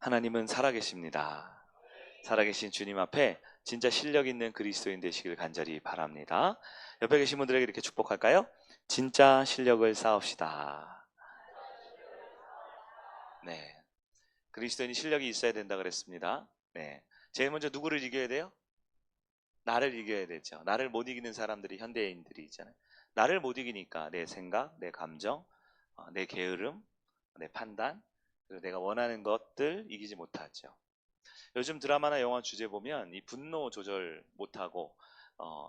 하나님은 살아계십니다. 살아계신 주님 앞에 진짜 실력 있는 그리스도인 되시길 간절히 바랍니다. 옆에 계신 분들에게 이렇게 축복할까요? 진짜 실력을 쌓읍시다. 네, 그리스도인이 실력이 있어야 된다 그랬습니다. 네, 제일 먼저 누구를 이겨야 돼요? 나를 이겨야 되죠. 나를 못 이기는 사람들이 현대인들이 있잖아요. 나를 못 이기니까 내 생각, 내 감정, 내 게으름, 내 판단, 그리고 내가 원하는 것들 이기지 못하죠. 요즘 드라마나 영화 주제 보면 이 분노 조절 못하고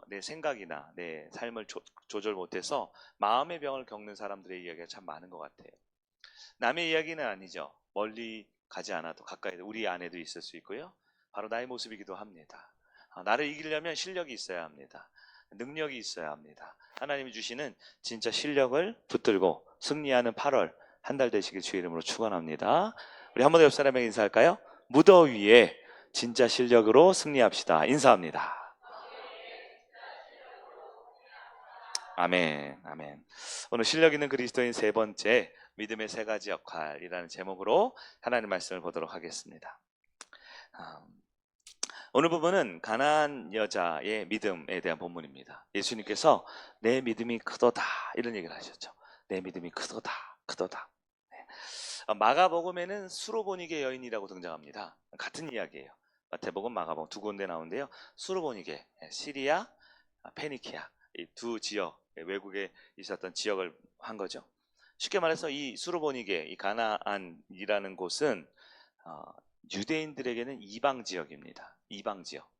내 생각이나 내 삶을 조절 못해서 마음의 병을 겪는 사람들의 이야기가 참 많은 것 같아요. 남의 이야기는 아니죠. 멀리 가지 않아도 가까이 우리 안에도 있을 수 있고요. 바로 나의 모습이기도 합니다. 나를 이기려면 실력이 있어야 합니다. 능력이 있어야 합니다. 하나님이 주시는 진짜 실력을 붙들고 승리하는 8월 한 달 되시길 주의 이름으로 축원합니다. 우리 한 번 더 옆 사람에게 인사할까요? 무더위에 진짜 실력으로 승리합시다. 인사합니다. 아멘, 아멘. 오늘 실력 있는 그리스도인 세 번째 믿음의 세 가지 역할이라는 제목으로 하나님 말씀을 보도록 하겠습니다. 오늘 부분은 가나안 여자의 믿음에 대한 본문입니다. 예수님께서 내 믿음이 크도다 이런 얘기를 하셨죠. 내 믿음이 크도다, 크도다. 마가복음에는 수로보니게 여인이라고 등장합니다. 같은 이야기예요. 마태복음, 마가복음 두 군데 나오는데요. 수로보니게, 시리아, 페니키아 이 두 지역, 외국에 있었던 지역을 한 거죠. 쉽게 말해서 이 수로보니게, 이 가나안이라는 곳은 유대인들에게는 이방 지역입니다. 이방 지역.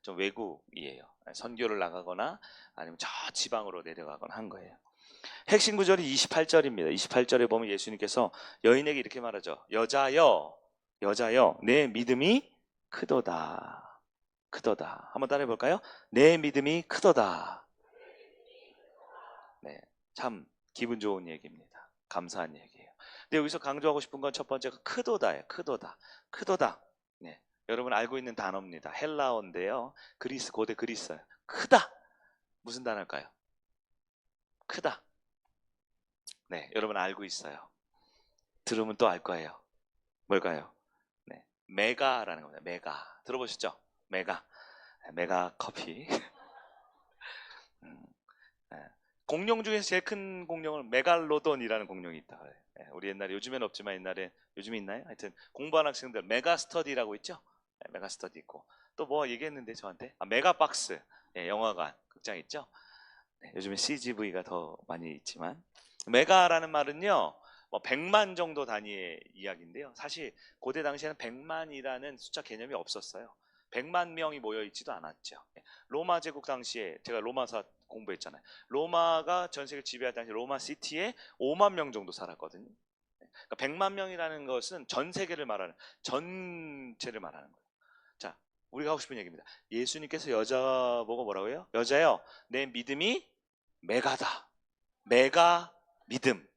좀 외국이에요. 선교를 나가거나 아니면 저 지방으로 내려가거나 한 거예요. 핵심 구절이 28절입니다. 28절에 보면 예수님께서 여인에게 이렇게 말하죠. 여자여, 여자여, 내 믿음이 크도다. 크도다. 한번 따라해 볼까요? 내 믿음이 크도다. 네, 참 기분 좋은 얘기입니다. 감사한 얘기예요. 근데 여기서 강조하고 싶은 건 첫 번째가 크도다예요. 크도다. 크도다. 네, 여러분 알고 있는 단어입니다. 헬라어인데요. 그리스, 고대 그리스. 크다. 무슨 단어일까요? 크다. 네, 여러분 알고 있어요. 들으면 또 알 거예요. 뭘까요? 네, 메가라는 겁니다. 메가. 들어보셨죠? 메가. 메가 커피. 네. 공룡 중에서 제일 큰 공룡은 메갈로돈이라는 공룡이 있다. 네, 우리 옛날에 요즘엔 없지만 옛날에 요즘에 있나요? 하여튼 공부하는 학생들 메가스터디라고 있죠? 네, 메가스터디 있고 또 뭐 얘기했는데 저한테 메가박스 영화관 극장 있죠? 네, 요즘에 CGV가 더 많이 있지만 메가라는 말은요 뭐 100만 정도 단위의 이야기인데요. 사실 고대 당시에는 100만이라는 숫자 개념이 없었어요. 100만 명이 모여 있지도 않았죠. 로마 제국 당시에 제가 로마사 공부했잖아요. 로마가 전 세계를 지배할 당시 로마 시티에 5만 명 정도 살았거든요. 그러니까 100만 명이라는 것은 전 세계를 말하는 전체를 말하는 거예요. 자, 우리가 하고 싶은 얘기입니다. 예수님께서 여자 보고 뭐라고요? 여자여, 내 믿음이 메가다. 메가 믿음.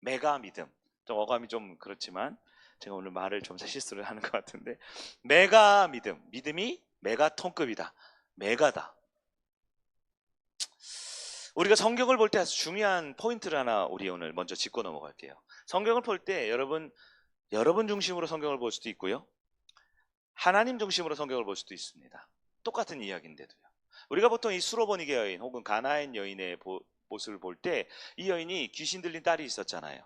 메가 믿음. 좀 어감이 좀 그렇지만 제가 오늘 말을 좀 실수를 하는 것 같은데 메가 믿음. 믿음이 메가톤급이다. 메가다. 우리가 성경을 볼 때 아주 중요한 포인트를 하나 우리 오늘 먼저 짚고 넘어갈게요. 성경을 볼 때 여러분 중심으로 성경을 볼 수도 있고요. 하나님 중심으로 성경을 볼 수도 있습니다. 똑같은 이야기인데도요. 우리가 보통 이 수로보니게 여인 혹은 가나안 여인의 모습을 볼 때 이 여인이 귀신 들린 딸이 있었잖아요.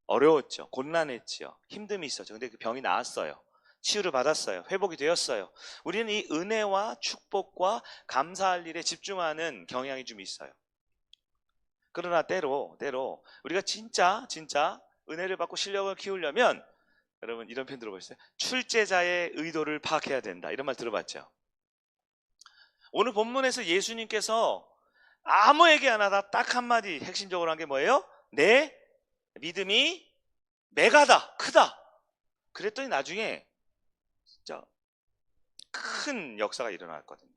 어려웠죠. 곤란했죠. 힘듦이 있었죠. 근데 그 병이 나았어요. 치유를 받았어요. 회복이 되었어요. 우리는 이 은혜와 축복과 감사할 일에 집중하는 경향이 좀 있어요. 그러나 때로 우리가 진짜 은혜를 받고 실력을 키우려면 여러분 이런 표현 들어보셨어요? 출제자의 의도를 파악해야 된다. 이런 말 들어봤죠? 오늘 본문에서 예수님께서 아무에게 안 하다 딱 한마디 핵심적으로 한 게 뭐예요? 내 믿음이 메가다, 크다. 그랬더니 나중에 진짜 큰 역사가 일어났거든요.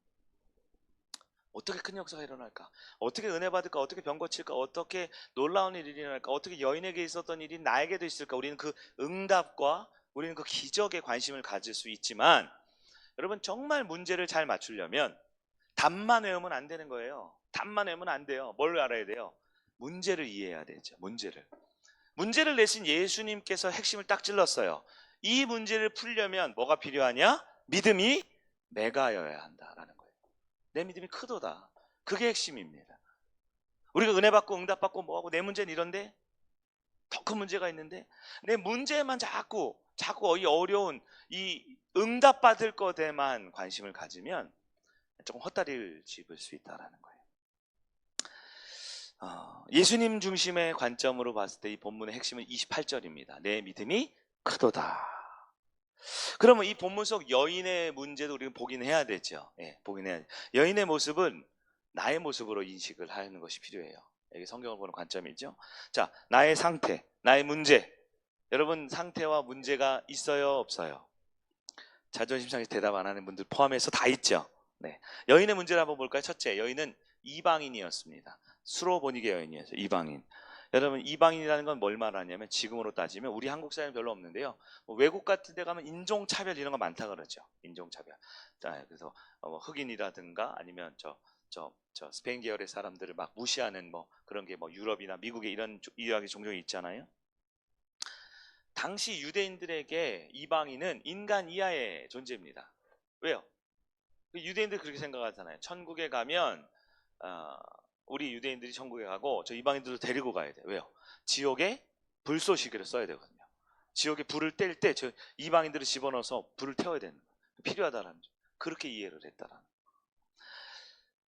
어떻게 큰 역사가 일어날까? 어떻게 은혜 받을까? 어떻게 병 고칠까? 어떻게 놀라운 일이 일어날까? 어떻게 여인에게 있었던 일이 나에게도 있을까? 우리는 그 응답과 우리는 그 기적에 관심을 가질 수 있지만 여러분 정말 문제를 잘 맞추려면 답만 외우면 안 되는 거예요. 답만 외우면 안 돼요. 뭘 알아야 돼요? 문제를 이해해야 되죠. 문제를 내신 예수님께서 핵심을 딱 찔렀어요. 이 문제를 풀려면 뭐가 필요하냐? 믿음이 맹하여야 한다라는 거예요. 내 믿음이 크도다. 그게 핵심입니다. 우리가 은혜 받고 응답 받고 뭐하고 내 문제는 이런데 더 큰 문제가 있는데 내 문제만 자꾸 이 어려운 이 응답 받을 것에만 관심을 가지면 조금 헛다리를 짚을 수 있다라는 거예요. 예수님 중심의 관점으로 봤을 때 이 본문의 핵심은 28절입니다. 내 믿음이 크도다. 그러면 이 본문 속 여인의 문제도 우리가 보긴 해야 되죠. 예, 보긴 해야 돼요. 여인의 모습은 나의 모습으로 인식을 하는 것이 필요해요. 이게 성경을 보는 관점이죠. 자, 나의 상태, 나의 문제. 여러분 상태와 문제가 있어요, 없어요? 자존심 상해서 대답 안 하는 분들 포함해서 다 있죠. 네. 여인의 문제를 한번 볼까요? 첫째, 여인은 이방인이었습니다. 수로보니게 여인이었어요. 이방인. 여러분 이방인이라는 건 뭘 말하냐면 지금으로 따지면 우리 한국 사회는 별로 없는데요. 외국 같은 데 가면 인종차별 이런 거 많다 그러죠. 인종차별. 자, 그래서 흑인이라든가 아니면 저 스페인 계열의 사람들을 막 무시하는 뭐 그런 게 뭐 유럽이나 미국에 이런 이야기 종종 있잖아요. 당시 유대인들에게 이방인은 인간 이하의 존재입니다. 왜요? 유대인들 그렇게 생각하잖아요. 천국에 가면 우리 유대인들이 천국에 가고 저 이방인들도 데리고 가야 돼요. 왜요? 지옥에 불쏘시개를 써야 되거든요. 지옥에 불을 뗄 때 저 이방인들을 집어넣어서 불을 태워야 되는 거예요. 필요하다라는 거죠. 그렇게 이해를 했다라는 거예요.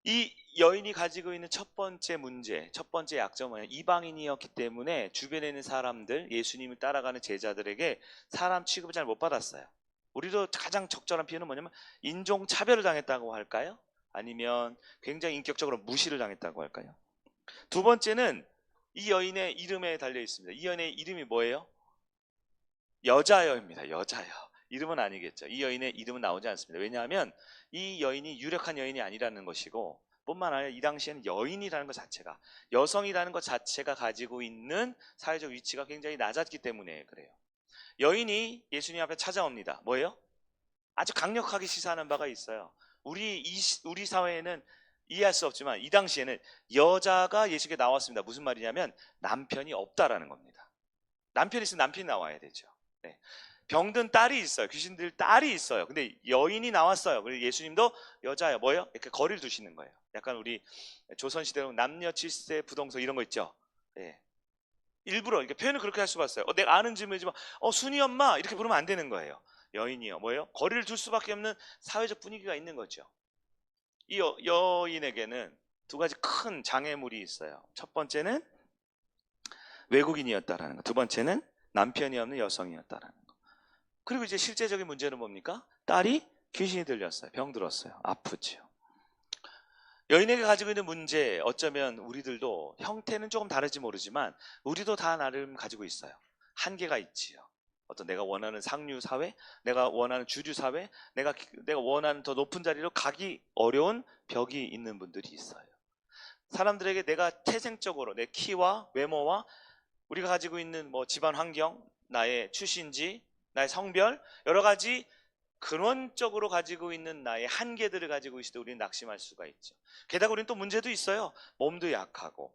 이 여인이 가지고 있는 첫 번째 문제, 첫 번째 약점은 이방인이었기 때문에 주변에 있는 사람들, 예수님을 따라가는 제자들에게 사람 취급을 잘 못 받았어요. 우리도 가장 적절한 표현은 뭐냐면 인종차별을 당했다고 할까요? 아니면 굉장히 인격적으로 무시를 당했다고 할까요? 두 번째는 이 여인의 이름에 달려 있습니다. 이 여인의 이름이 뭐예요? 여자여입니다. 여자여. 이름은 아니겠죠. 이 여인의 이름은 나오지 않습니다. 왜냐하면 이 여인이 유력한 여인이 아니라는 것이고 뿐만 아니라 이 당시에는 여인이라는 것 자체가, 여성이라는 것 자체가 가지고 있는 사회적 위치가 굉장히 낮았기 때문에 그래요. 여인이 예수님 앞에 찾아옵니다. 뭐예요? 아주 강력하게 시사하는 바가 있어요. 우리 사회에는 이해할 수 없지만 이 당시에는 여자가 예수께 나왔습니다. 무슨 말이냐면 남편이 없다라는 겁니다. 남편이 있으면 남편이 나와야 되죠. 네. 병든 딸이 있어요. 귀신들 딸이 있어요. 근데 여인이 나왔어요. 그리고 예수님도 여자예요. 뭐예요? 이렇게 거리를 두시는 거예요. 약간 우리 조선시대로 남녀 칠세 부동서 이런 거 있죠. 네. 일부러 이렇게 표현을 그렇게 할 수가 있어요. 내가 아는 질문이지만 순이 엄마 이렇게 부르면 안 되는 거예요. 여인이요. 뭐예요? 거리를 둘 수밖에 없는 사회적 분위기가 있는 거죠. 이 여인에게는 두 가지 큰 장애물이 있어요. 첫 번째는 외국인이었다라는 거. 두 번째는 남편이 없는 여성이었다라는 거. 그리고 이제 실제적인 문제는 뭡니까? 딸이 귀신이 들렸어요. 병들었어요. 아프지요. 여인에게 가지고 있는 문제, 어쩌면 우리들도 형태는 조금 다를지 모르지만 우리도 다 나름 가지고 있어요. 한계가 있지요. 어떤 내가 원하는 상류 사회, 내가 원하는 주류 사회, 내가 원하는 더 높은 자리로 가기 어려운 벽이 있는 분들이 있어요. 사람들에게 내가 태생적으로 내 키와 외모와 우리가 가지고 있는 뭐 집안 환경, 나의 출신지, 나의 성별, 여러 가지 근원적으로 가지고 있는 나의 한계들을 가지고 있을 때 우리는 낙심할 수가 있죠. 게다가 우리는 또 문제도 있어요. 몸도 약하고,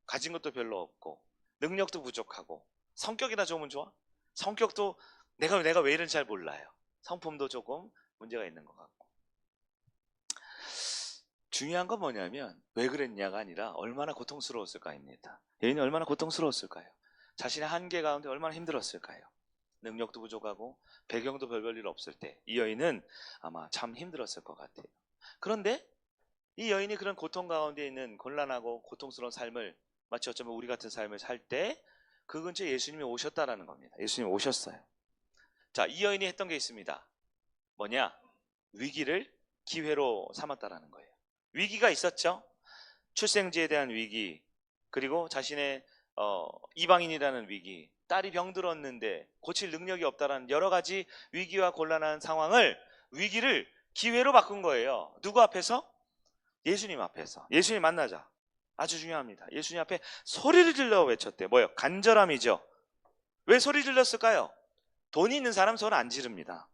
가진 것도 별로 없고, 능력도 부족하고, 성격이나 좋으면 좋아? 성격도 내가 왜 이런지 잘 몰라요. 성품도 조금 문제가 있는 것 같고. 중요한 건 뭐냐면 왜 그랬냐가 아니라 얼마나 고통스러웠을까입니다. 여인이 얼마나 고통스러웠을까요? 자신의 한계 가운데 얼마나 힘들었을까요? 능력도 부족하고 배경도 별볼일 없을 때 이 여인은 아마 참 힘들었을 것 같아요. 그런데 이 여인이 그런 고통 가운데 있는 곤란하고 고통스러운 삶을, 마치 어쩌면 우리 같은 삶을 살 때 그 근처에 예수님이 오셨다라는 겁니다. 예수님이 오셨어요. 자, 이 여인이 했던 게 있습니다. 뭐냐? 위기를 기회로 삼았다라는 거예요. 위기가 있었죠. 출생지에 대한 위기, 그리고 자신의 이방인이라는 위기, 딸이 병들었는데 고칠 능력이 없다라는 여러 가지 위기와 곤란한 상황을, 위기를 기회로 바꾼 거예요. 누구 앞에서? 예수님 앞에서. 예수님 만나자. 아주 중요합니다. 예수님 앞에 소리를 질러 외쳤대. 뭐예요? 간절함이죠. 왜 소리 질렀을까요? 돈이 있는 사람 소리 안 지릅니다.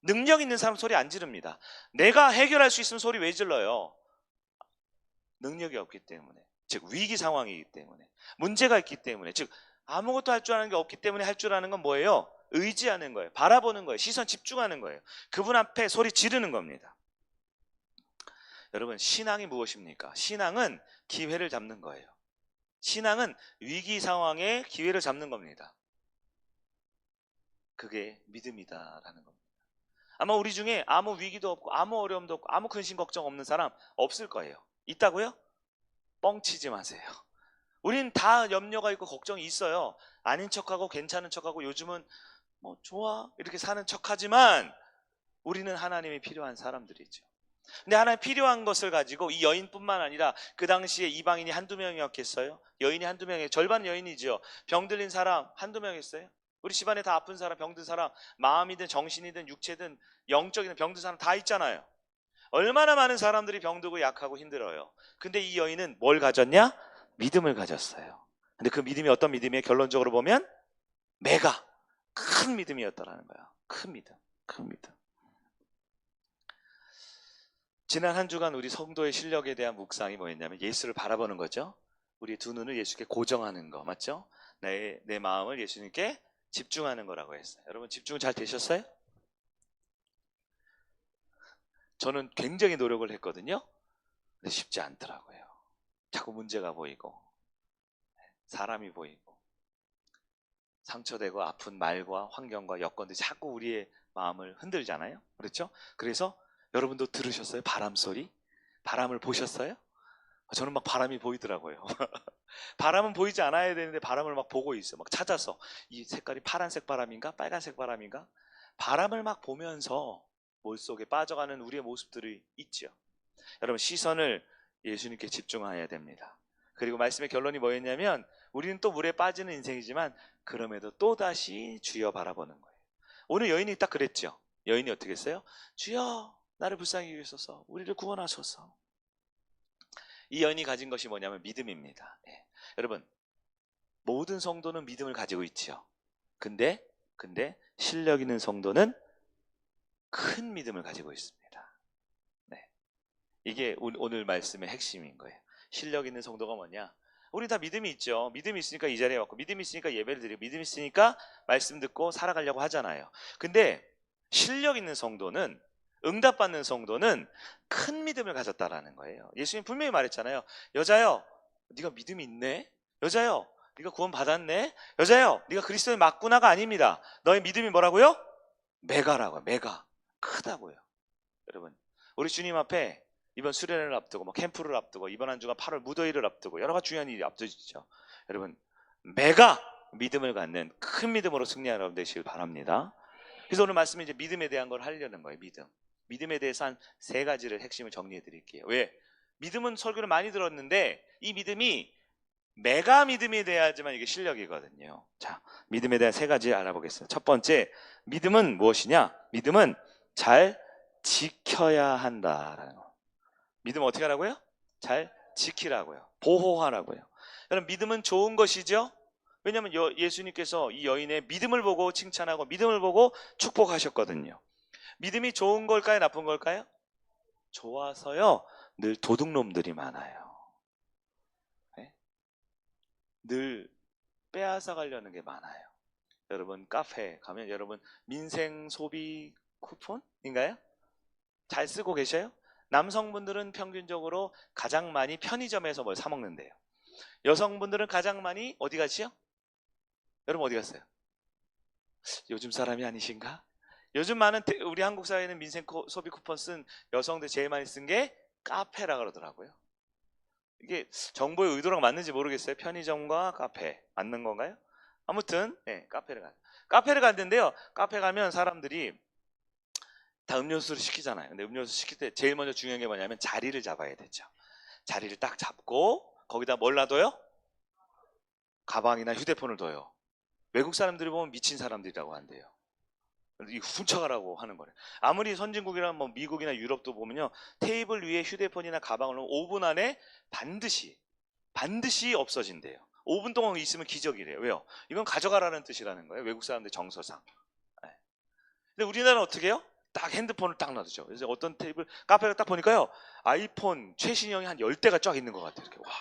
능력 있는 사람 소리 안 지릅니다. 내가 해결할 수 있으면 소리 왜 질러요? 능력이 없기 때문에, 즉 위기 상황이기 때문에, 문제가 있기 때문에, 즉 아무것도 할 줄 아는 게 없기 때문에 할 줄 아는 건 뭐예요? 의지하는 거예요. 바라보는 거예요. 시선 집중하는 거예요. 그분 앞에 소리 지르는 겁니다. 여러분, 신앙이 무엇입니까? 신앙은 기회를 잡는 거예요. 신앙은 위기 상황에 기회를 잡는 겁니다. 그게 믿음이다라는 겁니다. 아마 우리 중에 아무 위기도 없고 아무 어려움도 없고 아무 근심 걱정 없는 사람 없을 거예요. 있다고요? 뻥치지 마세요. 우린 다 염려가 있고 걱정이 있어요. 아닌 척하고 괜찮은 척하고 요즘은 뭐 좋아 이렇게 사는 척하지만 우리는 하나님이 필요한 사람들이죠. 근데 하나님 필요한 것을 가지고 이 여인뿐만 아니라 그 당시에 이방인이 한두 명이었겠어요? 여인이 한두 명이에요. 절반 여인이죠. 병 들린 사람 한두 명이었어요? 우리 집안에 다 아픈 사람, 병든 사람, 마음이든 정신이든 육체든 영적이든 병든 사람 다 있잖아요. 얼마나 많은 사람들이 병들고 약하고 힘들어요. 근데 이 여인은 뭘 가졌냐? 믿음을 가졌어요. 근데 그 믿음이 어떤 믿음이에요? 결론적으로 보면 메가 큰 믿음이었다라는 거야. 큰 믿음, 큰 믿음. 지난 한 주간 우리 성도의 실력에 대한 묵상이 뭐였냐면 예수를 바라보는 거죠. 우리 두 눈을 예수께 고정하는 거 맞죠? 내 마음을 예수님께 집중하는 거라고 했어요. 여러분 집중 잘 되셨어요? 저는 굉장히 노력을 했거든요. 근데 쉽지 않더라고요. 자꾸 문제가 보이고 사람이 보이고 상처되고 아픈 말과 환경과 여건들이 자꾸 우리의 마음을 흔들잖아요. 그렇죠? 그래서 여러분도 들으셨어요? 바람 소리? 바람을 보셨어요? 저는 막 바람이 보이더라고요. 바람은 보이지 않아야 되는데 바람을 막 보고 있어요. 막 찾아서 이 색깔이 파란색 바람인가 빨간색 바람인가 바람을 막 보면서 몰속에 빠져가는 우리의 모습들이 있죠. 여러분 시선을 예수님께 집중해야 됩니다. 그리고 말씀의 결론이 뭐였냐면 우리는 또 물에 빠지는 인생이지만 그럼에도 또다시 주여 바라보는 거예요. 오늘 여인이 딱 그랬죠. 여인이 어떻게 했어요? 주여 나를 불쌍히 여기소서 우리를 구원하소서. 이 여인이 가진 것이 뭐냐면 믿음입니다. 예. 여러분 모든 성도는 믿음을 가지고 있죠. 근데 실력 있는 성도는 큰 믿음을 가지고 있습니다. 네. 이게 오늘 말씀의 핵심인 거예요. 실력 있는 성도가 뭐냐? 우리 다 믿음이 있죠. 믿음이 있으니까 이 자리에 왔고 믿음이 있으니까 예배를 드리고 믿음이 있으니까 말씀 듣고 살아가려고 하잖아요. 근데 실력 있는 성도는 응답받는 성도는 큰 믿음을 가졌다라는 거예요. 예수님 분명히 말했잖아요. 여자여 네가 믿음이 있네. 여자여 네가 구원 받았네. 여자여 네가 그리스도의 맞구나가 아닙니다. 너의 믿음이 뭐라고요? 메가라고요. 메가 크다고요. 여러분 우리 주님 앞에 이번 수련회를 앞두고 뭐 캠프를 앞두고 이번 한 주가 8월 무더위를 앞두고 여러 가지 중요한 일이 앞두시죠. 여러분 메가 믿음을 갖는 큰 믿음으로 승리하는 여러분 되시길 바랍니다. 그래서 오늘 말씀은 이제 믿음에 대한 걸 하려는 거예요. 믿음에 대해서 한 3가지를 핵심을 정리해 드릴게요. 왜? 믿음은 설교를 많이 들었는데 이 믿음이 메가 믿음이 돼야지만 이게 실력이거든요. 자, 믿음에 대한 3가지 알아보겠습니다. 첫 번째, 믿음은 무엇이냐? 믿음은 잘 지켜야 한다라는 거. 믿음 어떻게 하라고요? 잘 지키라고요. 보호하라고요. 여러분 믿음은 좋은 것이죠? 왜냐하면 예수님께서 이 여인의 믿음을 보고 칭찬하고 믿음을 보고 축복하셨거든요. 믿음이 좋은 걸까요? 나쁜 걸까요? 좋아서요. 늘 도둑놈들이 많아요. 네? 늘 빼앗아 가려는 게 많아요. 여러분 카페 가면 여러분 민생 소비 쿠폰인가요? 잘 쓰고 계셔요? 남성분들은 평균적으로 가장 많이 편의점에서 뭘 사 먹는데요. 여성분들은 가장 많이 어디 가시요? 여러분 어디 갔어요? 요즘 사람이 아니신가? 요즘 많은 우리 한국 사회는 민생 소비 쿠폰 쓴 여성들 제일 많이 쓴 게 카페라 그러더라고요. 이게 정보의 의도랑 맞는지 모르겠어요. 편의점과 카페 맞는 건가요? 아무튼 네, 카페를 갔는데요. 카페 가면 사람들이 다 음료수를 시키잖아요. 근데 음료수 시킬 때 제일 먼저 중요한 게 뭐냐면 자리를 잡아야 되죠. 자리를 딱 잡고 거기다 뭘 놔둬요? 가방이나 휴대폰을 둬요. 외국 사람들이 보면 미친 사람들이라고 한대요. 이거 훔쳐가라고 하는 거래요. 아무리 선진국이나 뭐 미국이나 유럽도 보면요. 테이블 위에 휴대폰이나 가방을 놓으면 5분 안에 반드시 없어진대요. 5분 동안 있으면 기적이래요. 왜요? 이건 가져가라는 뜻이라는 거예요. 외국 사람들 정서상. 네. 근데 우리나라는 어떻게 해요? 딱 핸드폰을 딱 놔두죠. 그래서 어떤 테이블 카페를 딱 보니까요. 아이폰 최신형이 한 10대가 쫙 있는 것 같아요. 이렇게 와.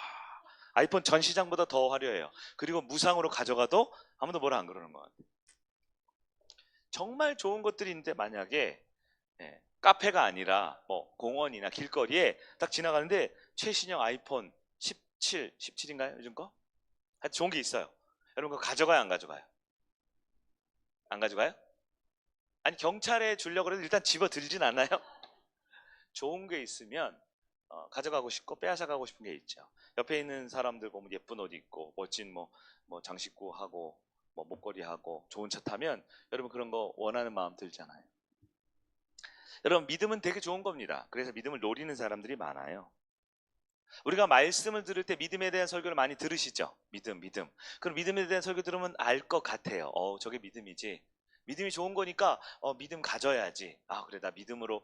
아이폰 전 시장보다 더 화려해요. 그리고 무상으로 가져가도 아무도 뭐라 안 그러는 것 같아요. 정말 좋은 것들이 있는데 만약에 카페가 아니라 뭐 공원이나 길거리에 딱 지나가는데 최신형 아이폰 17, 17인가요? 요즘 거? 하여튼 좋은 게 있어요. 여러분 그거 가져가요, 안 가져가요? 안 가져가요? 아니 경찰에 주려고 해도 일단 집어 들진 않아요? 좋은 게 있으면 가져가고 싶고 빼앗아가고 싶은 게 있죠. 옆에 있는 사람들 보면 예쁜 옷 입고 멋진 뭐 장식구 하고 뭐 목걸이 하고 좋은 차 타면 여러분 그런 거 원하는 마음 들잖아요. 여러분 믿음은 되게 좋은 겁니다. 그래서 믿음을 노리는 사람들이 많아요. 우리가 말씀을 들을 때 믿음에 대한 설교를 많이 들으시죠? 믿음. 그럼 믿음에 대한 설교 들으면 알 것 같아요. 저게 믿음이지. 믿음이 좋은 거니까 믿음 가져야지. 아 그래 나 믿음으로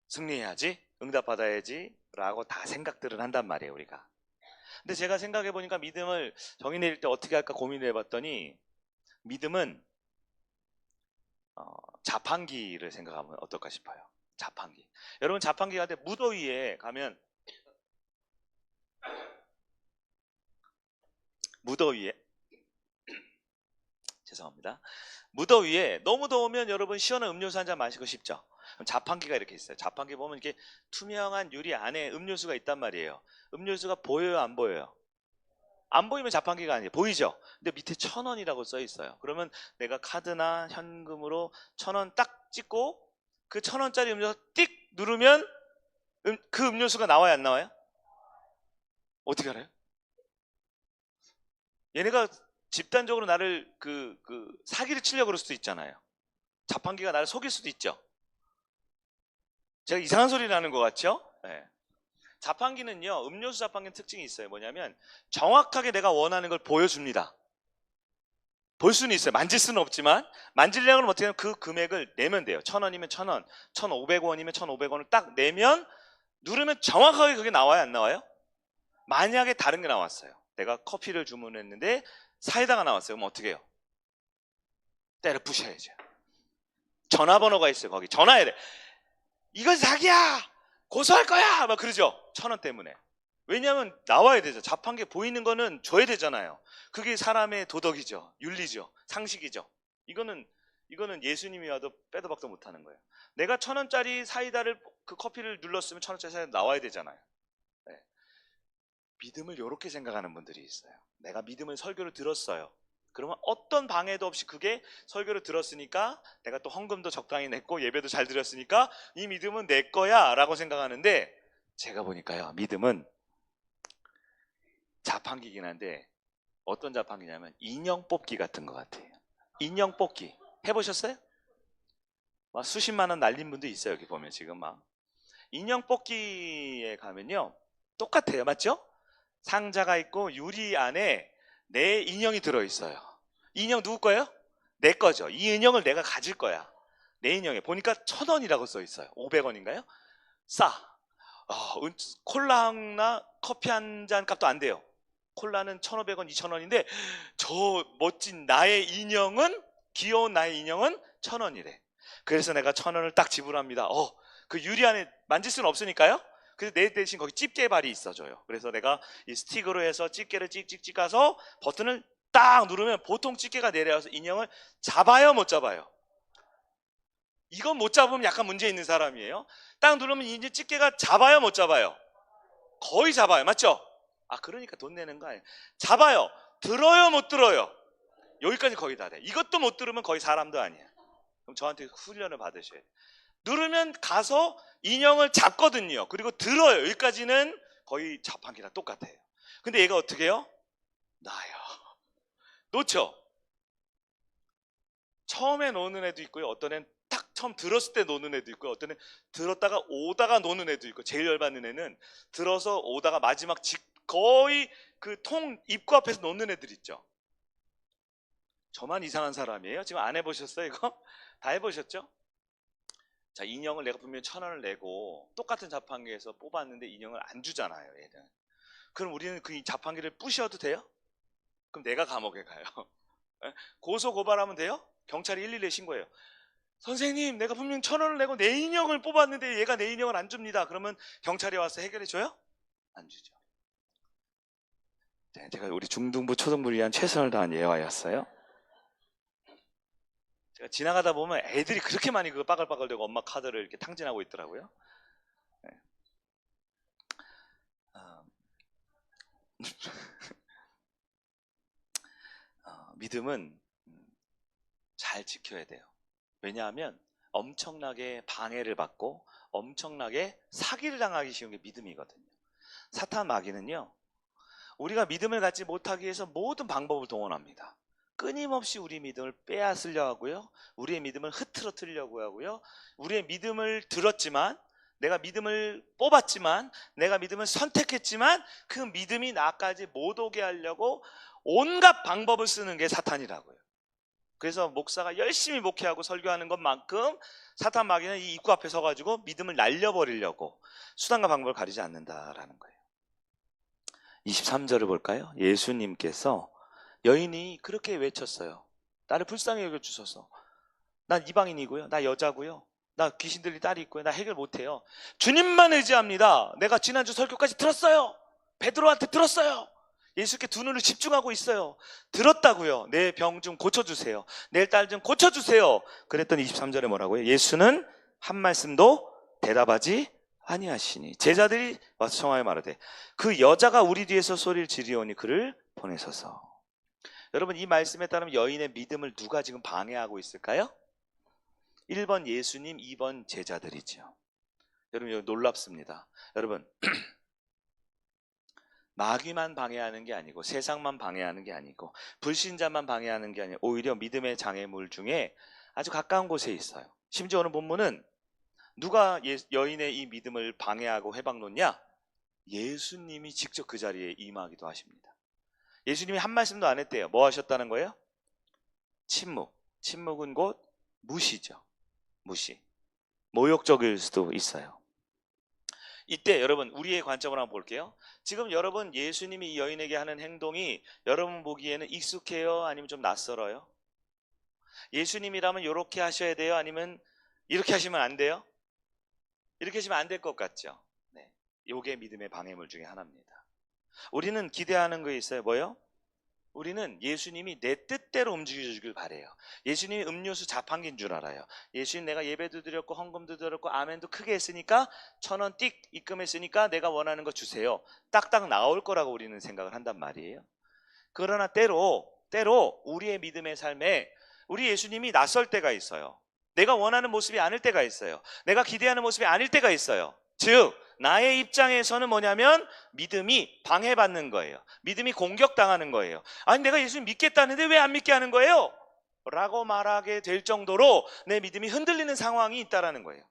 승리해야지. 응답받아야지. 라고 다 생각들을 한단 말이에요 우리가. 근데 제가 생각해 보니까 믿음을 정의 내릴 때 어떻게 할까 고민해 봤더니 믿음은 자판기를 생각하면 어떨까 싶어요. 자판기. 여러분 자판기 갈 때 무더위에 가면 무더위에 죄송합니다. 무더위에 너무 더우면 여러분 시원한 음료수 한 잔 마시고 싶죠. 그럼 자판기가 이렇게 있어요. 자판기 보면 이렇게 투명한 유리 안에 음료수가 있단 말이에요. 음료수가 보여요, 안 보여요? 안 보이면 자판기가 아니에요. 보이죠? 근데 밑에 1,000원이라고 써 있어요. 그러면 내가 카드나 현금으로 1,000원 딱 찍고 그 1,000원짜리 음료수 띡 누르면 그 음료수가 나와요, 안 나와요? 어떻게 알아요? 얘네가 집단적으로 나를 사기를 치려고 그럴 수도 있잖아요. 자판기가 나를 속일 수도 있죠. 제가 이상한 소리를 하는 것 같죠? 네. 자판기는요, 음료수 자판기는 특징이 있어요. 뭐냐면 정확하게 내가 원하는 걸 보여줍니다. 볼 수는 있어요. 만질 수는 없지만 만지려면 어떻게 하면 그 금액을 내면 돼요. 1,000원이면 1,000원, 1,500원이면 1,500원을 딱 내면 누르면 정확하게 그게 나와요, 안 나와요? 만약에 다른 게 나왔어요. 내가 커피를 주문했는데 사이다가 나왔어요. 그럼 어떻게 해요? 때려 부셔야죠. 전화번호가 있어요. 거기 전화해야 돼. 이건 사기야! 고소할 거야! 막 그러죠. 1,000원 때문에. 왜냐하면 나와야 되죠. 자판기에 보이는 거는 줘야 되잖아요. 그게 사람의 도덕이죠. 윤리죠. 상식이죠. 이거는 예수님이 와도 빼도 박도 못하는 거예요. 내가 1,000원짜리 사이다를 그 커피를 눌렀으면 1,000원짜리 사이다 나와야 되잖아요. 네. 믿음을 이렇게 생각하는 분들이 있어요. 내가 믿음을 설교를 들었어요. 그러면 어떤 방해도 없이 그게 설교를 들었으니까 내가 또 헌금도 적당히 냈고 예배도 잘 드렸으니까 이 믿음은 내 거야 라고 생각하는데 제가 보니까요 믿음은 자판기긴 한데 어떤 자판기냐면 인형 뽑기 같은 것 같아요. 인형 뽑기 해보셨어요? 막 수십만 원 날린 분도 있어요. 여기 보면 지금 막 인형 뽑기에 가면요 똑같아요. 맞죠? 상자가 있고 유리 안에 내 인형이 들어있어요. 인형 누구 거예요? 내 거죠. 이 인형을 내가 가질 거야. 내 인형에 보니까 1,000원이라고 써 있어요. 500원인가요? 싸. 콜라나 커피 한 잔 값도 안 돼요. 콜라는 1,500원, 2,000원인데 저 멋진 나의 인형은 귀여운 나의 인형은 1,000원이래. 그래서 내가 1,000원을 딱 지불합니다. 그 유리 안에 만질 수는 없으니까요. 그래서 내 대신 거기 집게발이 있어줘요. 그래서 내가 이 스틱으로 해서 집게를 찍찍찍 가서 버튼을 딱 누르면 보통 집게가 내려와서 인형을 잡아요, 못 잡아요? 이건 못 잡으면 약간 문제 있는 사람이에요. 딱 누르면 이제 집게가 잡아요, 못 잡아요? 거의 잡아요. 맞죠? 그러니까 돈 내는 거 아니에요. 잡아요. 들어요, 못 들어요? 여기까지 거의 다 돼. 이것도 못 들으면 거의 사람도 아니에요. 그럼 저한테 훈련을 받으셔야 돼요. 누르면 가서 인형을 잡거든요. 그리고 들어요. 여기까지는 거의 자판기랑 똑같아요. 근데 얘가 어떻게 해요? 나요. 놓죠? 처음에 노는 애도 있고요. 어떤 애는 딱 처음 들었을 때 노는 애도 있고요. 어떤 애는 들었다가 오다가 노는 애도 있고 제일 열받는 애는 들어서 오다가 마지막 거의 그 통 입구 앞에서 노는 애들 있죠. 저만 이상한 사람이에요? 지금 안 해보셨어요 이거? 다 해보셨죠? 자, 인형을 내가 분명히 1,000원을 내고 똑같은 자판기에서 뽑았는데 인형을 안 주잖아요 얘는. 그럼 우리는 그 자판기를 부셔도 돼요? 그럼 내가 감옥에 가요. 고소 고발하면 돼요? 경찰이 112에 신고해요. 선생님 내가 분명히 1,000원을 내고 내 인형을 뽑았는데 얘가 내 인형을 안 줍니다. 그러면 경찰이 와서 해결해 줘요? 안 주죠. 네, 제가 우리 중등부 초등부를 위한 최선을 다한 예화였어요. 지나가다 보면 애들이 그렇게 많이 그거 빠글빠글대고 엄마 카드를 이렇게 탕진하고 있더라고요. 네. 믿음은 잘 지켜야 돼요. 왜냐하면 엄청나게 방해를 받고 엄청나게 사기를 당하기 쉬운 게 믿음이거든요. 사탄 마귀는요, 우리가 믿음을 갖지 못하기 위해서 모든 방법을 동원합니다. 끊임없이 우리 믿음을 빼앗으려 하고요, 우리의 믿음을 흐트러뜨리려고 하고요, 우리의 믿음을 들었지만, 내가 믿음을 뽑았지만, 내가 믿음을 선택했지만 그 믿음이 나까지 못 오게 하려고 온갖 방법을 쓰는 게 사탄이라고요. 그래서 목사가 열심히 목회하고 설교하는 것만큼 사탄 마귀는 이 입구 앞에 서가지고 믿음을 날려버리려고 수단과 방법을 가리지 않는다라는 거예요. 23절을 볼까요? 예수님께서 여인이 그렇게 외쳤어요. 나를 불쌍히 여겨주소서. 난 이방인이고요, 나 여자고요, 나 귀신 들린 딸이 있고요, 나 해결 못해요. 주님만 의지합니다. 내가 지난주 설교까지 들었어요. 베드로한테 들었어요. 예수께 두 눈을 집중하고 있어요. 들었다고요. 내 병 좀 고쳐주세요. 내 딸 좀 고쳐주세요. 그랬더니 23절에 뭐라고요? 예수는 한 말씀도 대답하지 아니하시니 제자들이 와서 청하여 말하되 그 여자가 우리 뒤에서 소리를 지르오니 그를 보내소서. 여러분, 이 말씀에 따르면 여인의 믿음을 누가 지금 방해하고 있을까요? 1번 예수님, 2번 제자들이죠. 여러분, 이거 놀랍습니다. 여러분, 마귀만 방해하는 게 아니고 세상만 방해하는 게 아니고 불신자만 방해하는 게 아니고 오히려 믿음의 장애물 중에 아주 가까운 곳에 있어요. 심지어 오늘 본문은 누가 여인의 이 믿음을 방해하고 회방 놓냐? 예수님이 직접 그 자리에 임하기도 하십니다. 예수님이 한 말씀도 안 했대요. 뭐 하셨다는 거예요? 침묵. 침묵은 곧 무시죠. 무시. 모욕적일 수도 있어요. 이때 여러분, 우리의 관점으로 한번 볼게요. 지금 여러분, 예수님이 이 여인에게 하는 행동이 여러분 보기에는 익숙해요? 아니면 좀 낯설어요? 예수님이라면 이렇게 하셔야 돼요? 아니면 이렇게 하시면 안 돼요? 이렇게 하시면 안 될 것 같죠? 네, 이게 믿음의 방해물 중에 하나입니다. 우리는 기대하는 거 있어요. 뭐요? 우리는 예수님이 내 뜻대로 움직여주길 바래요. 예수님이 음료수 자판기인 줄 알아요. 예수님, 내가 예배도 드렸고 헌금도 드렸고 아멘도 크게 했으니까 1,000원 띡 입금했으니까 내가 원하는 거 주세요. 딱딱 나올 거라고 우리는 생각을 한단 말이에요. 그러나 때로 우리의 믿음의 삶에 우리 예수님이 낯설 때가 있어요. 내가 원하는 모습이 아닐 때가 있어요. 내가 기대하는 모습이 아닐 때가 있어요. 즉 나의 입장에서는 뭐냐면 믿음이 방해받는 거예요. 믿음이 공격당하는 거예요. 아니, 내가 예수님 믿겠다는데 왜 안 믿게 하는 거예요? 라고 말하게 될 정도로 내 믿음이 흔들리는 상황이 있다는 거예요.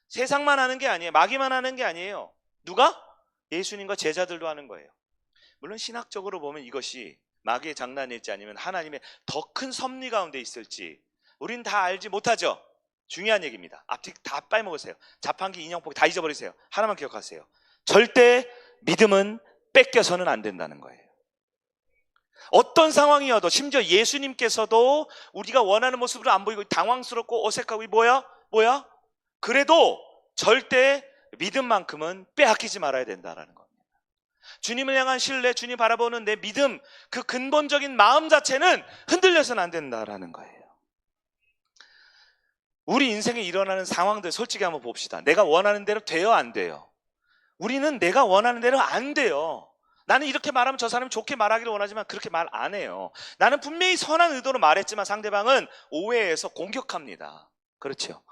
세상만 하는 게 아니에요. 마귀만 하는 게 아니에요. 누가? 예수님과 제자들도 하는 거예요. 물론 신학적으로 보면 이것이 마귀의 장난일지 아니면 하나님의 더 큰 섭리 가운데 있을지 우린 다 알지 못하죠. 중요한 얘기입니다. 앞뒤 다 빼먹으세요. 자판기, 인형 포기 다 잊어버리세요. 하나만 기억하세요. 절대 믿음은 뺏겨서는 안 된다는 거예요. 어떤 상황이어도, 심지어 예수님께서도 우리가 원하는 모습으로 안 보이고 당황스럽고 어색하고 뭐야? 그래도 절대 믿음만큼은 빼앗기지 말아야 된다는 겁니다. 주님을 향한 신뢰, 주님 바라보는 내 믿음, 그 근본적인 마음 자체는 흔들려서는 안 된다는 거예요. 우리 인생에 일어나는 상황들 솔직히 한번 봅시다. 내가 원하는 대로 돼요, 안 돼요? 우리는 내가 원하는 대로 안 돼요. 나는 이렇게 말하면 저 사람이 좋게 말하기를 원하지만 그렇게 말 안 해요. 나는 분명히 선한 의도로 말했지만 상대방은 오해해서 공격합니다. 그렇죠?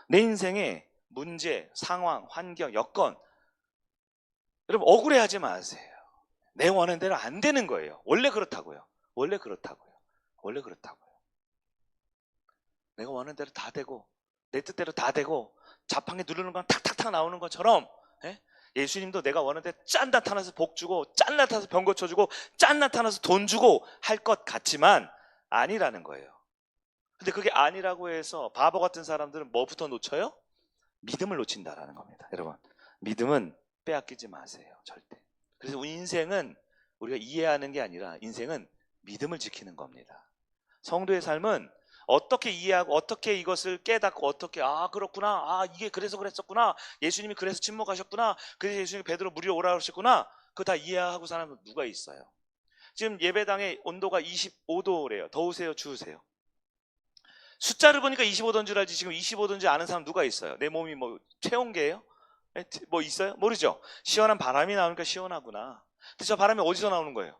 내 인생에 문제, 상황, 환경, 여건, 여러분 억울해하지 마세요. 내 원하는 대로 안 되는 거예요. 원래 그렇다고요. 내가 원하는 대로 다 되고 내 뜻대로 다 되고 자판기 누르는 건 탁탁탁 나오는 것처럼 예수님도 내가 원하는 대로 짠 나타나서 복 주고 짠 나타나서 병 고쳐주고 짠 나타나서 돈 주고 할 것 같지만 아니라는 거예요. 근데 그게 아니라고 해서 바보 같은 사람들은 뭐부터 놓쳐요? 믿음을 놓친다라는 겁니다. 여러분, 믿음은 빼앗기지 마세요. 절대. 그래서 우리 인생은 우리가 이해하는 게 아니라 인생은 믿음을 지키는 겁니다. 성도의 삶은 어떻게 이해하고 어떻게 이것을 깨닫고 어떻게 그렇구나, 이게 그래서 그랬었구나, 예수님이 그래서 침묵하셨구나, 그래서 예수님이 베드로 무리로 오라 그러셨구나, 그거 다 이해하고 사람은 누가 있어요? 지금 예배당의 온도가 25도래요. 더우세요, 추우세요? 숫자를 보니까 25도인 줄 알지 지금 25도인 줄 아는 사람 누가 있어요? 내 몸이 뭐 체온계예요? 뭐 있어요? 모르죠. 시원한 바람이 나오니까 시원하구나. 근데 저 바람이 어디서 나오는 거예요?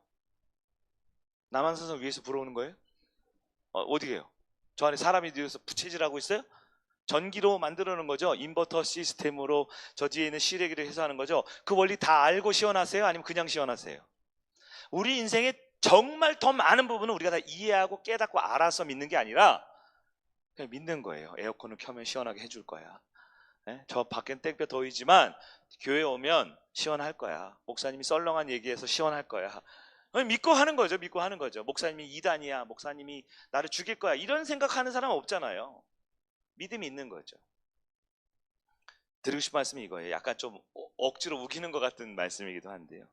남한산성 위에서 불어오는 거예요? 어디게요? 저 안에 사람이 들어서 부채질하고 있어요? 전기로 만들어 놓은 거죠. 인버터 시스템으로 저 뒤에 있는 실외기를 해서 하는 거죠. 그 원리 다 알고 시원하세요? 아니면 그냥 시원하세요? 우리 인생에 정말 더 많은 부분은 우리가 다 이해하고 깨닫고 알아서 믿는 게 아니라 그냥 믿는 거예요. 에어컨을 켜면 시원하게 해줄 거야. 저 밖엔 땡볕 더위지만 교회 오면 시원할 거야. 목사님이 썰렁한 얘기해서 시원할 거야. 믿고 하는 거죠. 믿고 하는 거죠. 목사님이 이단이야. 목사님이 나를 죽일 거야. 이런 생각하는 사람 없잖아요. 믿음이 있는 거죠. 드리고 싶은 말씀이 이거예요. 약간 좀 억지로 우기는 것 같은 말씀이기도 한데요.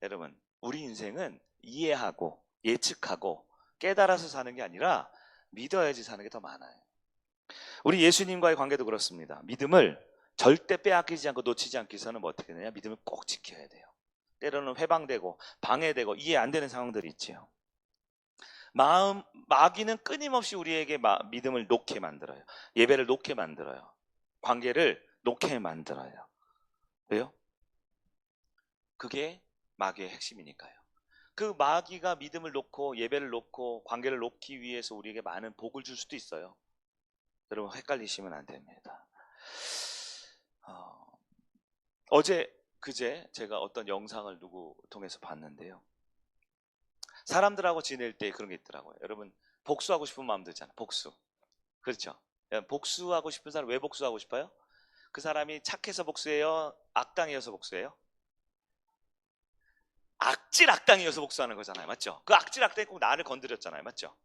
여러분, 우리 인생은 이해하고 예측하고 깨달아서 사는 게 아니라 믿어야지 사는 게 더 많아요. 우리 예수님과의 관계도 그렇습니다. 믿음을 절대 빼앗기지 않고 놓치지 않기 위해서는 뭐 어떻게 되냐? 믿음을 꼭 지켜야 돼요. 때로는 회방되고 방해되고 이해 안 되는 상황들이 있지요. 마귀는 끊임없이 우리에게 믿음을 놓게 만들어요. 예배를 놓게 만들어요. 관계를 놓게 만들어요. 왜요? 그게 마귀의 핵심이니까요. 그 마귀가 믿음을 놓고 예배를 놓고 관계를 놓기 위해서 우리에게 많은 복을 줄 수도 있어요. 여러분 헷갈리시면 안 됩니다. 그제 제가 어떤 영상을 누구 통해서 봤는데요. 사람들하고 지낼 때 그런 게 있더라고요. 여러분 복수하고 싶은 마음 들잖아요. 복수. 그렇죠. 복수하고 싶은 사람 왜 복수하고 싶어요? 그 사람이 착해서 복수해요? 악당이어서 복수해요? 악질 악당이어서 복수하는 거잖아요. 맞죠? 그 악질 악당이 꼭 나를 건드렸잖아요. 맞죠?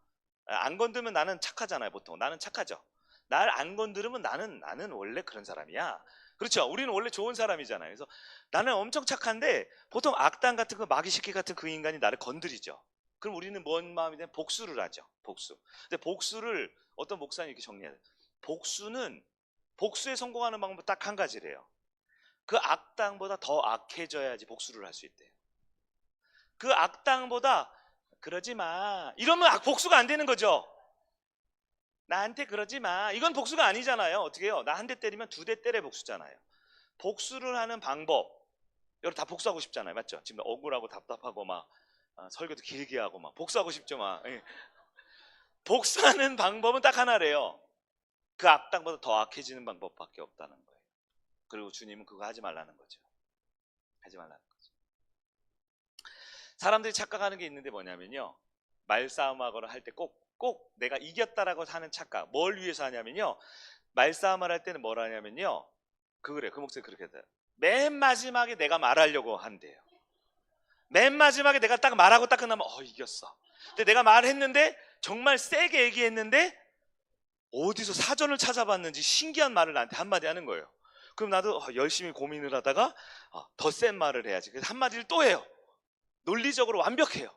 안 건드면 나는 착하잖아요. 보통 나는 착하죠. 날 안 건드리면 나는 원래 그런 사람이야. 그렇죠? 우리는 원래 좋은 사람이잖아요. 그래서 나는 엄청 착한데 보통 악당 같은 거 마귀 새끼 같은 그 인간이 나를 건드리죠. 그럼 우리는 뭔 마음이 되면 복수를 하죠. 복수. 근데 복수를 어떤 목사님이 이렇게 정리해요. 복수에 성공하는 방법은 딱 한 가지래요. 그 악당보다 더 악해져야지 복수를 할 수 있대요. 그 악당보다 그러지 마. 이러면 복수가 안 되는 거죠. 나한테 그러지 마. 이건 복수가 아니잖아요. 어떻게 해요? 나 한 대 때리면 2대 때려 복수잖아요. 복수를 하는 방법. 여러분 다 복수하고 싶잖아요. 맞죠? 지금 억울하고 답답하고 막 설교도 길게 하고 막 복수하고 싶죠. 막. 복수하는 방법은 딱 하나래요. 그 악당보다 더 악해지는 방법밖에 없다는 거예요. 그리고 주님은 그거 하지 말라는 거죠. 하지 말라는 거죠. 사람들이 착각하는 게 있는데 뭐냐면요. 말싸움하거나 할 때 꼭 내가 이겼다라고 하는 착각. 뭘 위해서 하냐면요. 말싸움을 할 때는 뭘 하냐면요. 그 목소리 그렇게 돼요. 맨 마지막에 내가 말하려고 한대요. 맨 마지막에 내가 딱 말하고 딱 끝나면 이겼어. 근데 내가 말했는데 정말 세게 얘기했는데 어디서 사전을 찾아봤는지 신기한 말을 나한테 한마디 하는 거예요. 그럼 나도 열심히 고민을 하다가 더 센 말을 해야지. 그래서 한마디를 또 해요. 논리적으로 완벽해요.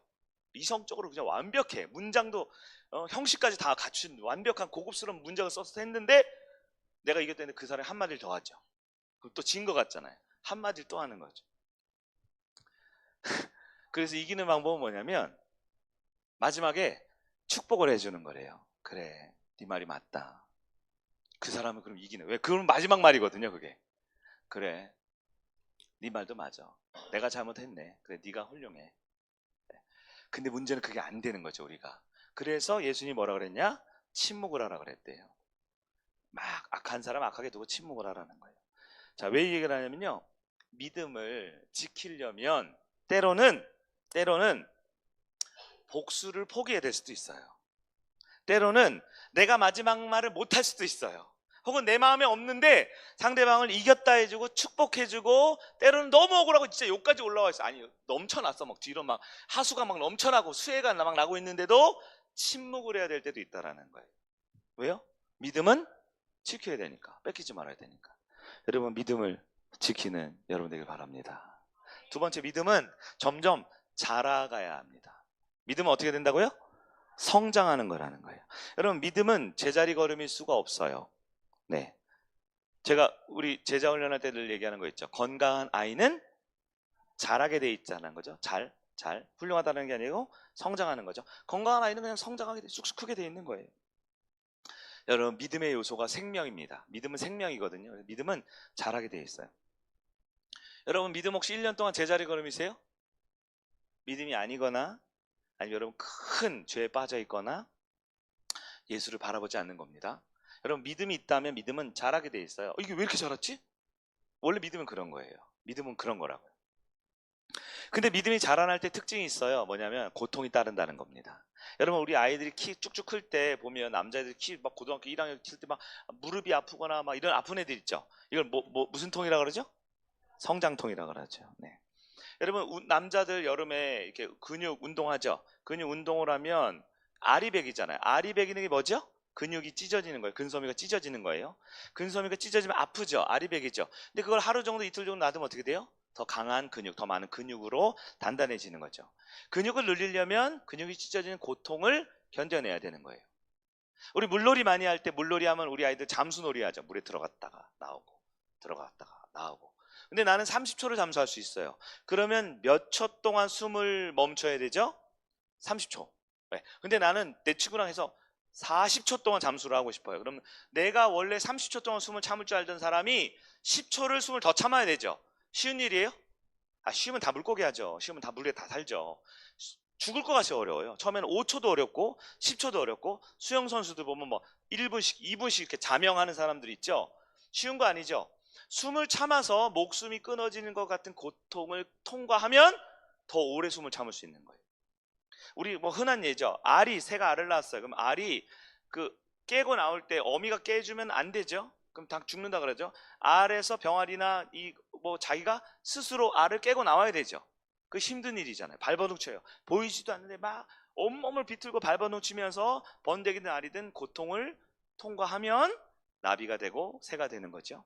이성적으로 그냥 완벽해. 문장도 형식까지 다 갖춘 완벽한 고급스러운 문장을 써서 했는데 내가 이겼다는데 그 사람이 한마디를 더 하죠. 그럼 또 진 것 같잖아요. 한마디를 또 하는 거죠. 그래서 이기는 방법은 뭐냐면 마지막에 축복을 해주는 거래요. 그래, 네 말이 맞다. 그 사람은 그럼 이기는. 왜? 그건 마지막 말이거든요. 그게. 그래, 네 말도 맞아. 내가 잘못했네. 그래, 네가 훌륭해. 근데 문제는 그게 안 되는 거죠, 우리가. 그래서 예수님이 뭐라 그랬냐? 침묵을 하라 그랬대요. 막 악한 사람 악하게 두고 침묵을 하라는 거예요. 자, 왜 이 얘기를 하냐면요. 믿음을 지키려면 때로는 복수를 포기해야 될 수도 있어요. 때로는 내가 마지막 말을 못할 수도 있어요. 혹은 내 마음에 없는데 상대방을 이겼다 해주고 축복해주고 때로는 너무 억울하고 진짜 욕까지 올라와 있어. 아니 넘쳐났어. 막 뒤로 막 하수가 막 넘쳐나고 수해가 막 나고 있는데도 침묵을 해야 될 때도 있다라는 거예요. 왜요? 믿음은 지켜야 되니까. 뺏기지 말아야 되니까. 여러분 믿음을 지키는 여러분 되길 바랍니다. 두 번째, 믿음은 점점 자라가야 합니다. 믿음은 어떻게 된다고요? 성장하는 거라는 거예요. 여러분 믿음은 제자리 걸음일 수가 없어요. 네, 제가 우리 제자 훈련할 때 늘 얘기하는 거 있죠. 건강한 아이는 자라게 돼 있다는 거죠. 잘 훌륭하다는 게 아니고 성장하는 거죠. 건강한 아이는 그냥 성장하게 돼, 쑥쑥 크게 돼 있는 거예요. 여러분, 믿음의 요소가 생명입니다. 믿음은 생명이거든요. 믿음은 자라게 되어 있어요. 여러분, 믿음 혹시 1년 동안 제자리 걸음이세요? 믿음이 아니거나, 아니면 여러분 큰 죄에 빠져 있거나 예수를 바라보지 않는 겁니다. 여러분, 믿음이 있다면 믿음은 자라게 되어 있어요. 이게 왜 이렇게 자랐지? 원래 믿음은 그런 거예요. 믿음은 그런 거라고요. 근데 믿음이 자라날 때 특징이 있어요. 뭐냐면 고통이 따른다는 겁니다. 여러분, 우리 아이들이 키 쭉쭉 클 때 보면 남자애들 키 막 고등학교 1학년 클 때 막 무릎이 아프거나 막 이런 아픈 애들 있죠. 이걸 무슨 통이라 그러죠? 성장통이라 그러죠. 네. 여러분, 남자들 여름에 이렇게 근육 운동하죠. 근육 운동을 하면 아리백이잖아요. 아리백이는 게 뭐죠? 근육이 찢어지는 거예요. 근섬유가 찢어지는 거예요. 근섬유가 찢어지면 아프죠. 아리백이죠. 근데 그걸 하루 정도 이틀 정도 놔두면 어떻게 돼요? 더 강한 근육, 더 많은 근육으로 단단해지는 거죠. 근육을 늘리려면 근육이 찢어지는 고통을 견뎌내야 되는 거예요. 우리 물놀이 많이 할 때, 물놀이 하면 우리 아이들 잠수놀이 하죠. 물에 들어갔다가 나오고 들어갔다가 나오고. 근데 나는 30초를 잠수할 수 있어요. 그러면 몇 초 동안 숨을 멈춰야 되죠? 30초. 네. 근데 나는 내 친구랑 해서 40초 동안 잠수를 하고 싶어요. 그럼 내가 원래 30초 동안 숨을 참을 줄 알던 사람이 10초를 숨을 더 참아야 되죠. 쉬운 일이에요? 쉬우면 다 물고기 하죠. 쉬우면 다 물에 다 살죠. 죽을 것 같이 어려워요. 처음에는 5초도 어렵고 10초도 어렵고, 수영 선수들 보면 뭐 1분씩 2분씩 이렇게 자명하는 사람들 있죠. 쉬운 거 아니죠. 숨을 참아서 목숨이 끊어지는 것 같은 고통을 통과하면 더 오래 숨을 참을 수 있는 거예요. 우리 뭐 흔한 예죠. 새가 알을 낳았어요. 그럼 알이 그 깨고 나올 때 어미가 깨주면 안 되죠. 그럼 다 죽는다 그러죠. 알에서 병아리나 자기가 스스로 알을 깨고 나와야 되죠. 그 힘든 일이잖아요. 발버둥쳐요. 보이지도 않는데 막 온몸을 비틀고 발버둥치면서 번데기든 알이든 고통을 통과하면 나비가 되고 새가 되는 거죠.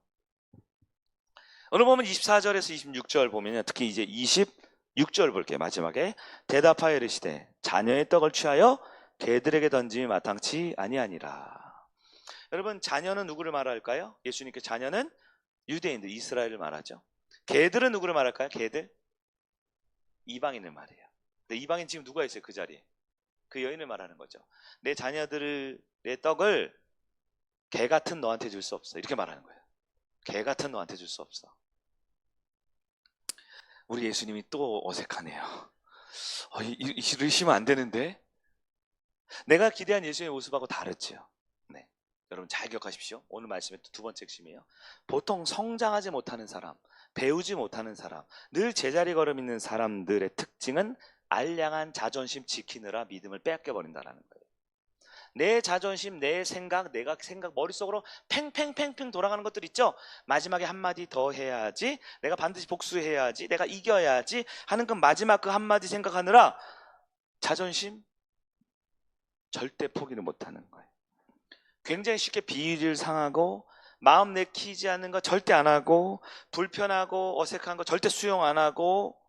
오늘 보면 24절에서 26절 보면 특히 이제 26절 볼게요. 마지막에 대답하여 이르시되 자녀의 떡을 취하여 개들에게 던짐이 마땅치 아니하니라. 여러분, 자녀는 누구를 말할까요? 예수님께 자녀는 유대인들, 이스라엘을 말하죠. 개들은 누구를 말할까요? 개들? 이방인을 말해요. 근데 이방인 지금 누가 있어요? 그 자리에. 그 여인을 말하는 거죠. 내 자녀들의 떡을 개 같은 너한테 줄 수 없어. 이렇게 말하는 거예요. 개 같은 너한테 줄 수 없어. 우리 예수님이 또 어색하네요. 이러시면 안 되는데. 내가 기대한 예수님의 모습하고 다르죠. 네. 여러분 잘 기억하십시오. 오늘 말씀의 두 번째 핵심이에요. 보통 성장하지 못하는 사람, 배우지 못하는 사람, 늘 제자리 걸음 있는 사람들의 특징은 알량한 자존심 지키느라 믿음을 빼앗겨 버린다는 거예요. 내 자존심, 내 생각, 내가 머릿속으로 팽팽팽팽 돌아가는 것들 있죠. 마지막에 한마디 더 해야지, 내가 반드시 복수해야지, 내가 이겨야지 하는 그 마지막 그 한마디 생각하느라 자존심 절대 포기를 못하는 거예요. 굉장히 쉽게 비위를 상하고, 마음 내키지 않는 거 절대 안 하고, 불편하고 어색한 거 절대 수용 안 하고,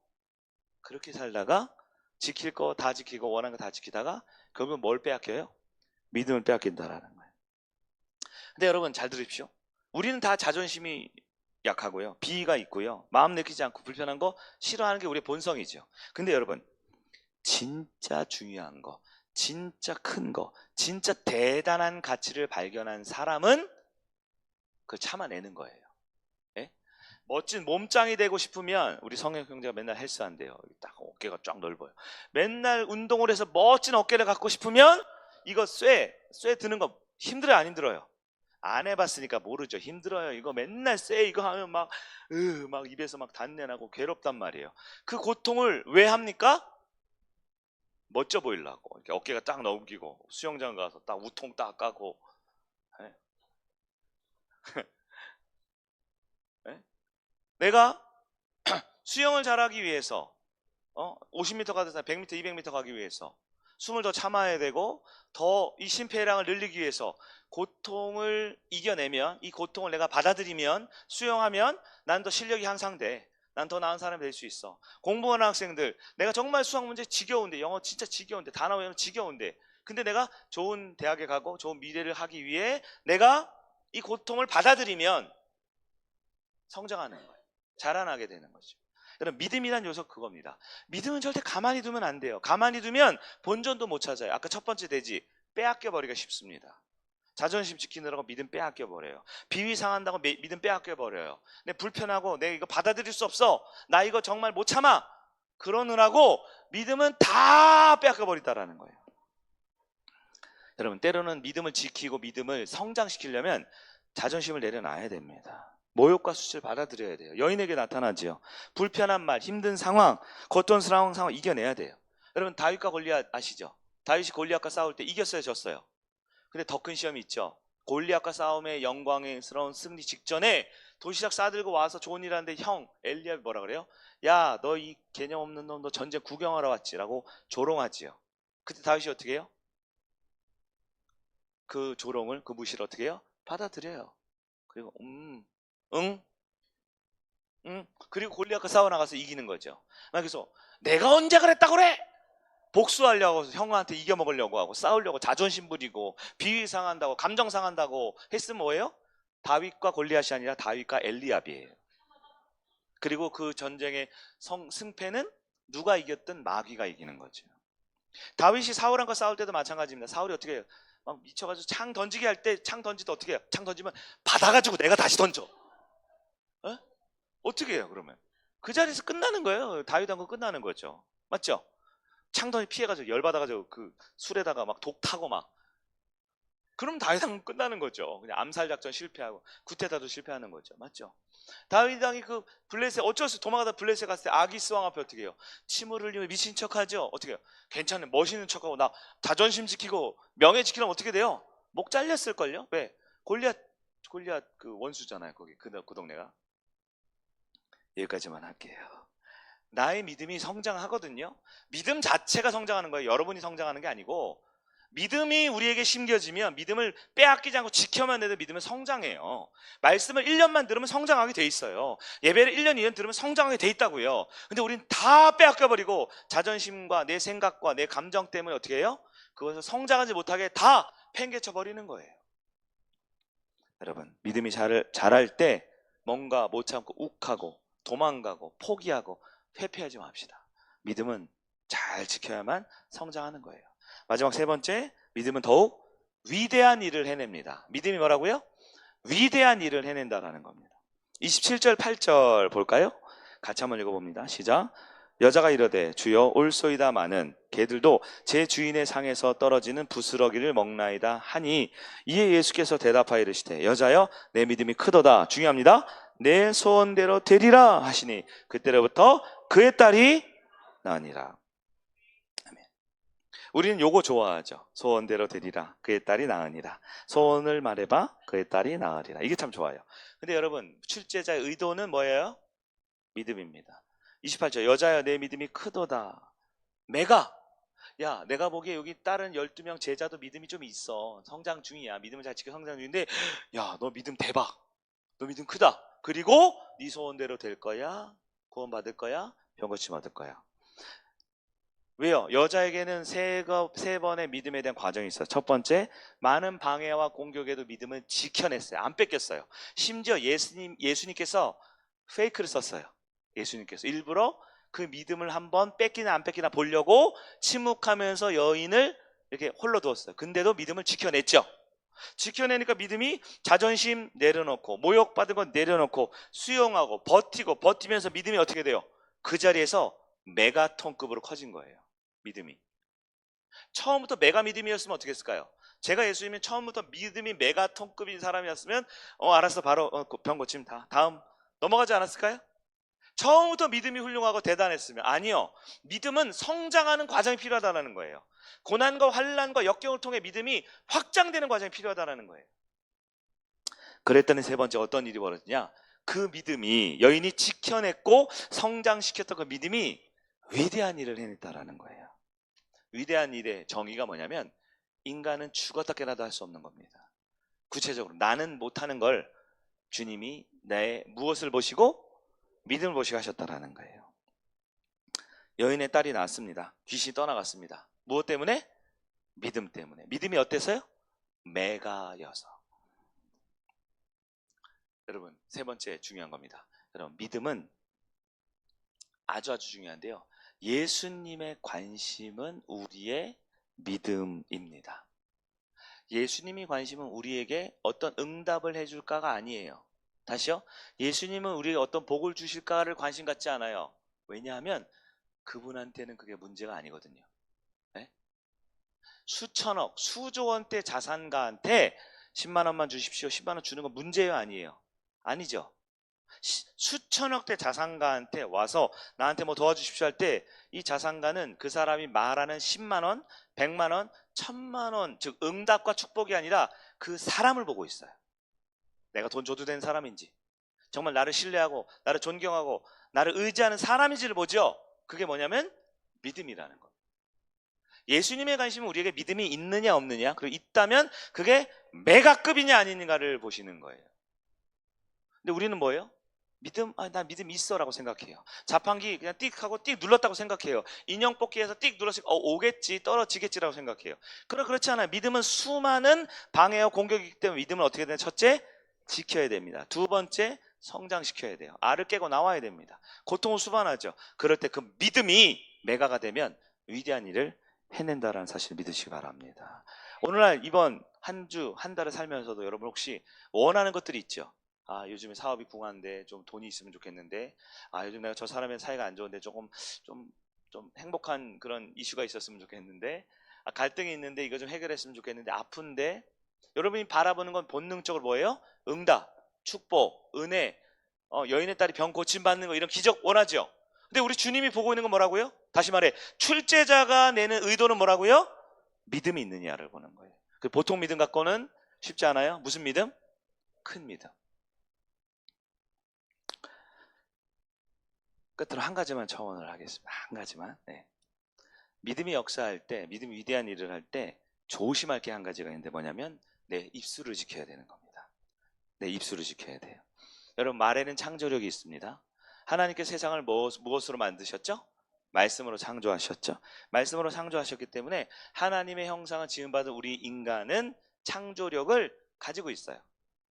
그렇게 살다가 지킬 거 다 지키고 원하는 거 다 지키다가 결국은 뭘 빼앗겨요? 믿음을 빼앗긴다라는 거예요. 근데 여러분 잘 들으십시오. 우리는 다 자존심이 약하고요, 비위가 있고요, 마음 내키지 않고 불편한 거 싫어하는 게 우리의 본성이죠. 근데 여러분, 진짜 중요한 거, 진짜 큰 거, 진짜 대단한 가치를 발견한 사람은 그걸 참아내는 거예요. 예? 멋진 몸짱이 되고 싶으면 우리 성형 형제가 맨날 헬스한대요. 딱 어깨가 쫙 넓어요. 맨날 운동을 해서 멋진 어깨를 갖고 싶으면 이거 쇠 드는 거 힘들어요, 안 힘들어요? 안 해봤으니까 모르죠. 힘들어요. 이거 맨날 이거 하면 막 입에서 막 단내 나고 괴롭단 말이에요. 그 고통을 왜 합니까? 멋져 보이려고. 이렇게 어깨가 딱 넘기고 수영장 가서 딱 우통 딱 까고. 네? 네? 내가 수영을 잘하기 위해서 50m 가든 100m, 200m 가기 위해서 숨을 더 참아야 되고, 더 이 심폐량을 늘리기 위해서 고통을 이겨내면, 이 고통을 내가 받아들이면, 수영하면 난 더 실력이 향상돼. 난 더 나은 사람이 될 수 있어. 공부하는 학생들, 내가 정말 수학 문제 지겨운데, 영어 진짜 지겨운데, 단어 외우는 지겨운데, 근데 내가 좋은 대학에 가고 좋은 미래를 하기 위해 내가 이 고통을 받아들이면 성장하는 거예요. 자라나게 되는 거죠. 여러분, 믿음이란 요소 그겁니다. 믿음은 절대 가만히 두면 안 돼요. 가만히 두면 본전도 못 찾아요. 아까 첫 번째 대지, 빼앗겨 버리기가 쉽습니다. 자존심 지키느라고 믿음 빼앗겨 버려요. 비위 상한다고 믿음 빼앗겨 버려요. 내 불편하고 내가 이거 받아들일 수 없어. 나 이거 정말 못 참아. 그러느라고 믿음은 다 빼앗겨 버리다라는 거예요. 여러분, 때로는 믿음을 지키고 믿음을 성장시키려면 자존심을 내려놔야 됩니다. 모욕과 수치를 받아들여야 돼요. 여인에게 나타나지요. 불편한 말, 힘든 상황, 고통스러운 상황 이겨내야 돼요. 여러분, 다윗과 골리앗 아시죠? 다윗이 골리앗과 싸울 때 이겼어요, 졌어요? 근데 더 큰 시험이 있죠. 골리앗과 싸움의 영광스러운 승리 직전에 도시락 싸들고 와서 좋은 일 하는데 형 엘리압이 뭐라 그래요? 야, 너 이 개념 없는 놈, 너 전쟁 구경하러 왔지라고 조롱하지요. 그때 다윗이 어떻게 해요? 그 조롱을, 그 무시를 어떻게 해요? 받아들여요. 그리고 응? 그리고 골리앗과 싸워 나가서 이기는 거죠. 그래서 내가 언제 그랬다고 그래? 복수하려고 형한테 이겨먹으려고 하고 싸우려고 자존심 부리고 비위 상한다고 감정 상한다고 했으면 뭐예요? 다윗과 골리앗이 아니라 다윗과 엘리압이에요. 그리고 그 전쟁의 승패는 누가 이겼든 마귀가 이기는 거죠. 다윗이 사울과 싸울 때도 마찬가지입니다. 사울이 어떻게 해요? 막 미쳐가지고 창 던지게 할 때 창 던질 때 어떻게 해요? 창 던지면 받아가지고 내가 다시 던져. 어떻게 해요 그러면? 그 자리에서 끝나는 거예요. 다윗하고 끝나는 거죠. 맞죠? 창던이 피해가지고 열받아가지고 그 술에다가 막 독 타고 막 그럼 다윗왕 끝나는 거죠. 그냥 암살 작전 실패하고 구테타도 실패하는 거죠. 맞죠? 다윗왕이 그 블레셋 어쩔 수 도망가다 블레셋 갔을 때 아기스 왕 앞에 어떻게 해요? 침을 흘리며 미친 척하죠. 어떻게 해요? 괜찮은 멋있는 척하고 나 자존심 지키고 명예 지키려면 어떻게 돼요? 목 잘렸을걸요? 왜? 골리앗 그 원수잖아요. 거기 그 동네가. 여기까지만 할게요. 나의 믿음이 성장하거든요. 믿음 자체가 성장하는 거예요. 여러분이 성장하는 게 아니고 믿음이 우리에게 심겨지면 믿음을 빼앗기지 않고 지켜만 내도 믿음은 성장해요. 말씀을 1년만 들으면 성장하게 돼 있어요. 예배를 1년, 2년 들으면 성장하게 돼 있다고요. 근데 우린 다 빼앗겨버리고 자존심과 내 생각과 내 감정 때문에 어떻게 해요? 그것을 성장하지 못하게 다 팽개쳐 버리는 거예요. 여러분, 믿음이 자랄 때 뭔가 못 참고 욱하고 도망가고 포기하고 회피하지 맙시다. 믿음은 잘 지켜야만 성장하는 거예요. 마지막 세 번째, 믿음은 더욱 위대한 일을 해냅니다. 믿음이 뭐라고요? 위대한 일을 해낸다라는 겁니다. 27절 8절 볼까요? 같이 한번 읽어봅니다. 시작. 여자가 이르되 주여 올소이다마는 개들도 제 주인의 상에서 떨어지는 부스러기를 먹나이다 하니 이에 예수께서 대답하여 이르시되 여자여 내 믿음이 크도다. 중요합니다. 내 소원대로 되리라 하시니 그때로부터 그의 딸이 나으니라. 아멘. 우리는 요거 좋아하죠. 소원대로 되리라 그의 딸이 나으니라. 소원을 말해봐 그의 딸이 나으리라. 이게 참 좋아요. 근데 여러분 출제자의 의도는 뭐예요? 믿음입니다. 28절 여자여 내 믿음이 크도다. 야 내가 보기에 여기 다른 12명 제자도 믿음이 좀 있어. 성장 중이야. 믿음을 잘 지켜 성장 중인데 야 너 믿음 대박. 너 믿음 크다. 그리고 네 소원대로 될 거야. 구원 받을 거야. 병 고침 얻을 거야. 왜요? 여자에게는 세 번의 믿음에 대한 과정이 있어요. 첫 번째, 많은 방해와 공격에도 믿음을 지켜냈어요. 안 뺏겼어요. 심지어 예수님께서 페이크를 썼어요. 예수님께서 일부러 그 믿음을 한번 뺏기나 안 뺏기나 보려고 침묵하면서 여인을 이렇게 홀로 두었어요. 근데도 믿음을 지켜냈죠. 지켜내니까 믿음이 자존심 내려놓고 모욕받은 건 내려놓고 수용하고 버티면서 믿음이 어떻게 돼요? 그 자리에서 메가톤급으로 커진 거예요. 믿음이. 처음부터 메가 믿음이었으면 어떻게 했을까요? 제가 예수님이 처음부터 믿음이 메가톤급인 사람이었으면 알았어 바로 병 고침 다음 넘어가지 않았을까요? 처음부터 믿음이 훌륭하고 대단했으면 아니요. 믿음은 성장하는 과정이 필요하다는 거예요. 고난과 환난과 역경을 통해 믿음이 확장되는 과정이 필요하다는 거예요. 그랬더니 세 번째 어떤 일이 벌어지냐? 그 믿음이 여인이 지켜냈고 성장시켰던 그 믿음이 위대한 일을 해냈다라는 거예요. 위대한 일의 정의가 뭐냐면 인간은 죽었다 깨나도 할 수 없는 겁니다. 구체적으로 나는 못하는 걸 주님이 내 무엇을 보시고 믿음을 보시고 하셨다라는 거예요. 여인의 딸이 낳았습니다. 귀신이 떠나갔습니다. 무엇 때문에? 믿음 때문에. 믿음이 어때서요? 메가여서. 여러분 세 번째 중요한 겁니다. 여러분 믿음은 아주 중요한데요. 예수님의 관심은 우리의 믿음입니다. 예수님이 관심은 우리에게 어떤 응답을 해줄까가 아니에요. 다시요. 예수님은 우리에게 어떤 복을 주실까를 관심 갖지 않아요. 왜냐하면 그분한테는 그게 문제가 아니거든요. 네? 수천억, 수조 원대 자산가한테 10만 원만 주십시오. 10만 원 주는 건 문제예요, 아니에요? 아니죠. 수천억대 자산가한테 와서 나한테 뭐 도와주십시오 할 때 이 자산가는 그 사람이 말하는 10만 원, 100만 원, 1000만 원, 즉 응답과 축복이 아니라 그 사람을 보고 있어요. 내가 돈 줘도 되는 사람인지, 정말 나를 신뢰하고 나를 존경하고 나를 의지하는 사람인지를 보죠. 그게 뭐냐면 믿음이라는 거. 예수님의 관심은 우리에게 믿음이 있느냐 없느냐, 그리고 있다면 그게 메가급이냐 아니냐를 보시는 거예요. 근데 우리는 뭐예요? 믿음? 나 믿음 있어라고 생각해요. 자판기 그냥 띡 하고 띡 눌렀다고 생각해요. 인형 뽑기에서 띡 눌렀으니까 오겠지, 떨어지겠지라고 생각해요. 그렇지 않아요. 믿음은 수많은 방해와 공격이기 때문에 믿음은 어떻게 되냐? 첫째, 지켜야 됩니다. 두 번째, 성장시켜야 돼요. 알을 깨고 나와야 됩니다. 고통은 수반하죠. 그럴 때 그 믿음이 메가가 되면 위대한 일을 해낸다라는 사실을 믿으시기 바랍니다. 오늘날 이번 한 주, 한 달을 살면서도 여러분 혹시 원하는 것들이 있죠? 요즘에 사업이 궁한데 좀 돈이 있으면 좋겠는데, 요즘 내가 저 사람의 사이가 안 좋은데 조금 좀 행복한 그런 이슈가 있었으면 좋겠는데, 갈등이 있는데 이거 좀 해결했으면 좋겠는데, 아픈데, 여러분이 바라보는 건 본능적으로 뭐예요? 응답, 축복, 은혜, 여인의 딸이 병 고침받는 거, 이런 기적 원하죠? 근데 우리 주님이 보고 있는 건 뭐라고요? 다시 말해, 출제자가 내는 의도는 뭐라고요? 믿음이 있느냐를 보는 거예요. 보통 믿음 갖고는 쉽지 않아요. 무슨 믿음? 큰 믿음. 끝으로 한 가지만 첨언을 하겠습니다. 한 가지만. 네. 믿음이 역사할 때, 믿음이 위대한 일을 할 때 조심할 게 한 가지가 있는데 뭐냐면 내 입술을 지켜야 되는 겁니다. 내 입술을 지켜야 돼요. 여러분, 말에는 창조력이 있습니다. 하나님께 세상을 무엇으로 만드셨죠? 말씀으로 창조하셨죠. 말씀으로 창조하셨기 때문에 하나님의 형상을 지음받은 우리 인간은 창조력을 가지고 있어요.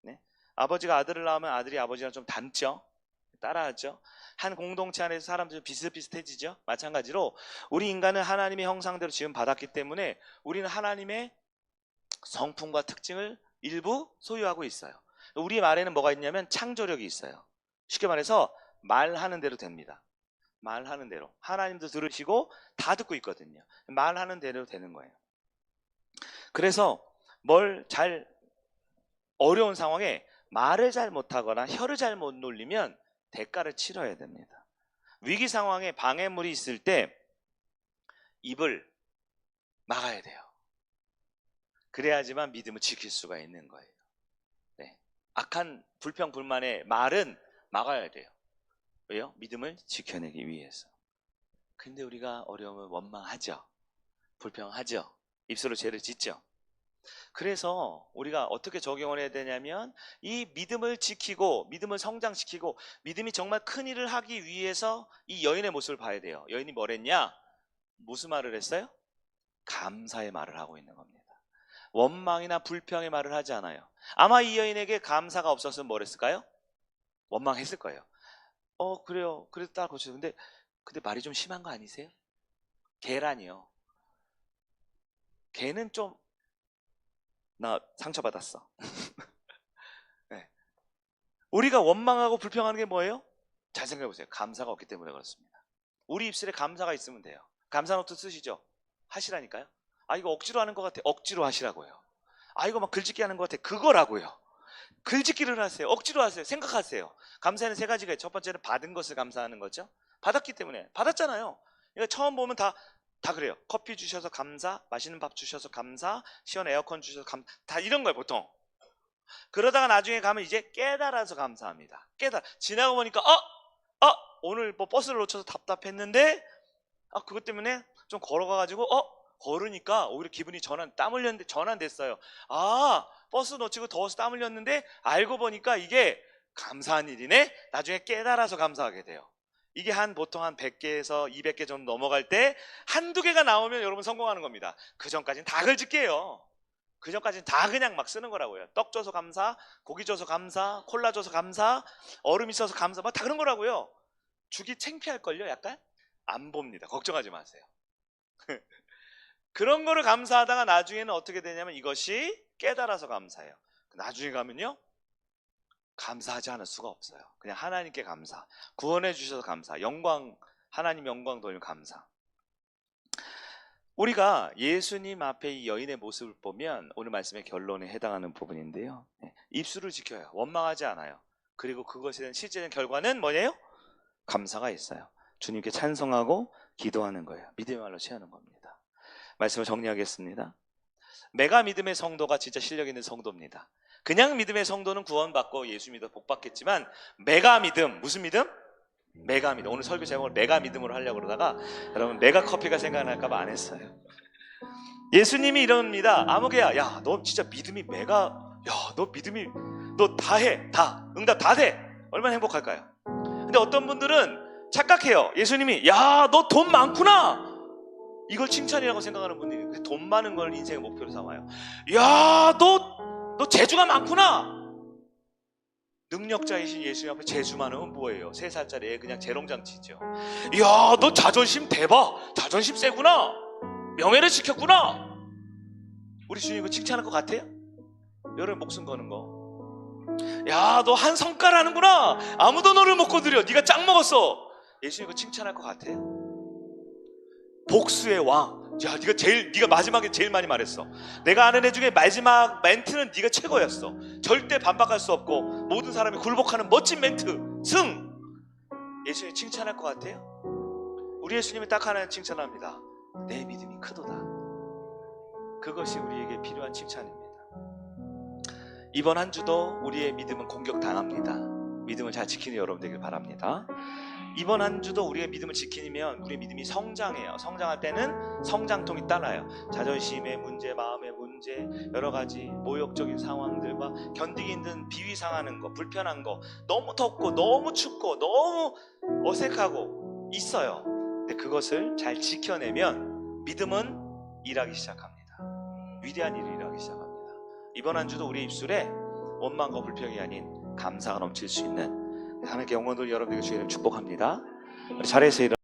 네? 아버지가 아들을 낳으면 아들이 아버지랑 좀 닮죠. 따라하죠. 한 공동체 안에서 사람들이 비슷비슷해지죠. 마찬가지로 우리 인간은 하나님의 형상대로 지음받았기 때문에 우리는 하나님의 성품과 특징을 일부 소유하고 있어요. 우리 말에는 뭐가 있냐면 창조력이 있어요. 쉽게 말해서 말하는 대로 됩니다. 말하는 대로. 하나님도 들으시고 다 듣고 있거든요. 말하는 대로 되는 거예요. 그래서 어려운 상황에 말을 잘 못하거나 혀를 잘 못 놀리면 대가를 치러야 됩니다. 위기 상황에 방해물이 있을 때 입을 막아야 돼요. 그래야지만 믿음을 지킬 수가 있는 거예요. 네. 악한 불평불만의 말은 막아야 돼요. 왜요? 믿음을 지켜내기 위해서. 근데 우리가 어려우면 원망하죠. 불평하죠. 입술로 죄를 짓죠. 그래서 우리가 어떻게 적용을 해야 되냐면 이 믿음을 지키고 믿음을 성장시키고 믿음이 정말 큰 일을 하기 위해서 이 여인의 모습을 봐야 돼요. 여인이 뭐랬냐? 무슨 말을 했어요? 감사의 말을 하고 있는 겁니다. 원망이나 불평의 말을 하지 않아요. 아마 이 여인에게 감사가 없었으면 뭘 했을까요? 원망했을 거예요. 그래요. 그래도 딱 고쳐요. 근데 말이 좀 심한 거 아니세요? 개라니요. 개는 좀 나 상처받았어. 네. 우리가 원망하고 불평하는 게 뭐예요? 잘 생각해 보세요. 감사가 없기 때문에 그렇습니다. 우리 입술에 감사가 있으면 돼요. 감사 노트 쓰시죠? 하시라니까요. 이거 억지로 하는 것 같아. 억지로 하시라고요. 이거 막 글짓기 하는 것 같아. 그거라고요. 글짓기를 하세요. 억지로 하세요. 생각하세요. 감사에는 세 가지가 있죠. 첫 번째는 받은 것을 감사하는 거죠. 받았기 때문에. 받았잖아요. 그러니까 처음 보면 다 그래요. 커피 주셔서 감사, 맛있는 밥 주셔서 감사, 시원 에어컨 주셔서 다 이런 거예요, 보통. 그러다가 나중에 가면 이제 깨달아서 감사합니다. 지나고 보니까 오늘 뭐 버스를 놓쳐서 답답했는데 그것 때문에 좀 걸어가가지고 걸으니까 오히려 기분이 땀 흘렸는데 전환됐어요. 버스 놓치고 더워서 땀 흘렸는데 알고 보니까 이게 감사한 일이네. 나중에 깨달아서 감사하게 돼요. 이게 보통 한 100개에서 200개 정도 넘어갈 때 한두 개가 나오면 여러분 성공하는 겁니다. 그 전까지는 다 글짓기예요. 그 전까지는 다 그냥 막 쓰는 거라고요. 떡 줘서 감사, 고기 줘서 감사, 콜라 줘서 감사, 얼음 있어서 감사, 막 다 그런 거라고요. 주기 창피할걸요, 약간? 안 봅니다. 걱정하지 마세요. 그런 거를 감사하다가 나중에는 어떻게 되냐면 이것이 깨달아서 감사해요. 나중에 가면요, 감사하지 않을 수가 없어요. 그냥 하나님께 감사, 구원해 주셔서 감사, 영광, 하나님 영광 돌리며 감사. 우리가 예수님 앞에 이 여인의 모습을 보면 오늘 말씀의 결론에 해당하는 부분인데요, 입술을 지켜요. 원망하지 않아요. 그리고 그것에 대한 실제적인 결과는 뭐예요? 감사가 있어요. 주님께 찬송하고 기도하는 거예요. 믿음의 말로 취하는 겁니다. 말씀을 정리하겠습니다. 메가 믿음의 성도가 진짜 실력 있는 성도입니다. 그냥 믿음의 성도는 구원받고 예수 믿어 복 받겠지만, 메가 믿음, 무슨 믿음? 메가 믿음. 오늘 설교 제목을 메가 믿음으로 하려고 그러다가 여러분 메가 커피가 생각날까 봐 안 했어요. 예수님이 이럽니다. 아무개야, 야 너 진짜 믿음이 메가, 야 너 믿음이 너 다 해, 다 응답 다 돼. 얼마나 행복할까요? 근데 어떤 분들은 착각해요. 예수님이 야 너 돈 많구나, 이걸 칭찬이라고 생각하는 분들이 돈 많은 걸 인생의 목표로 삼아요. 야 너 재주가 많구나. 능력자이신 예수님 앞에 재주 많으면 뭐예요? 3살짜리 애 그냥 재롱장치죠. 야 너 자존심 대박, 자존심 세구나, 명예를 지켰구나. 우리 주님 이거 칭찬할 것 같아요? 여러분 목숨 거는 거. 야 너 한 성깔 하는구나, 아무도 너를 못 건드려, 네가 짱 먹었어. 예수님 이거 칭찬할 것 같아요? 복수의 왕, 야 네가 마지막에 제일 많이 말했어. 내가 아는 애 중에 마지막 멘트는 네가 최고였어. 절대 반박할 수 없고 모든 사람이 굴복하는 멋진 멘트, 승. 예수님 칭찬할 것 같아요? 우리 예수님이 딱 하나 칭찬합니다. 내 믿음이 크도다. 그것이 우리에게 필요한 칭찬입니다. 이번 한 주도 우리의 믿음은 공격당합니다. 믿음을 잘 지키는 여러분 되길 바랍니다. 이번 한 주도 우리의 믿음을 지키면 우리의 믿음이 성장해요. 성장할 때는 성장통이 따라요. 자존심의 문제, 마음의 문제, 여러 가지 모욕적인 상황들과 견디기 힘든 비위 상하는 거, 불편한 거, 너무 덥고 너무 춥고 너무 어색하고 있어요. 근데 그것을 잘 지켜내면 믿음은 일하기 시작합니다. 위대한 일을 일하기 시작합니다. 이번 한 주도 우리의 입술에 원망과 불평이 아닌 감사가 넘칠 수 있는 하나님께 영광 돌려 여러분에게 주의 이름 축복합니다. 우리 자리에서 일어나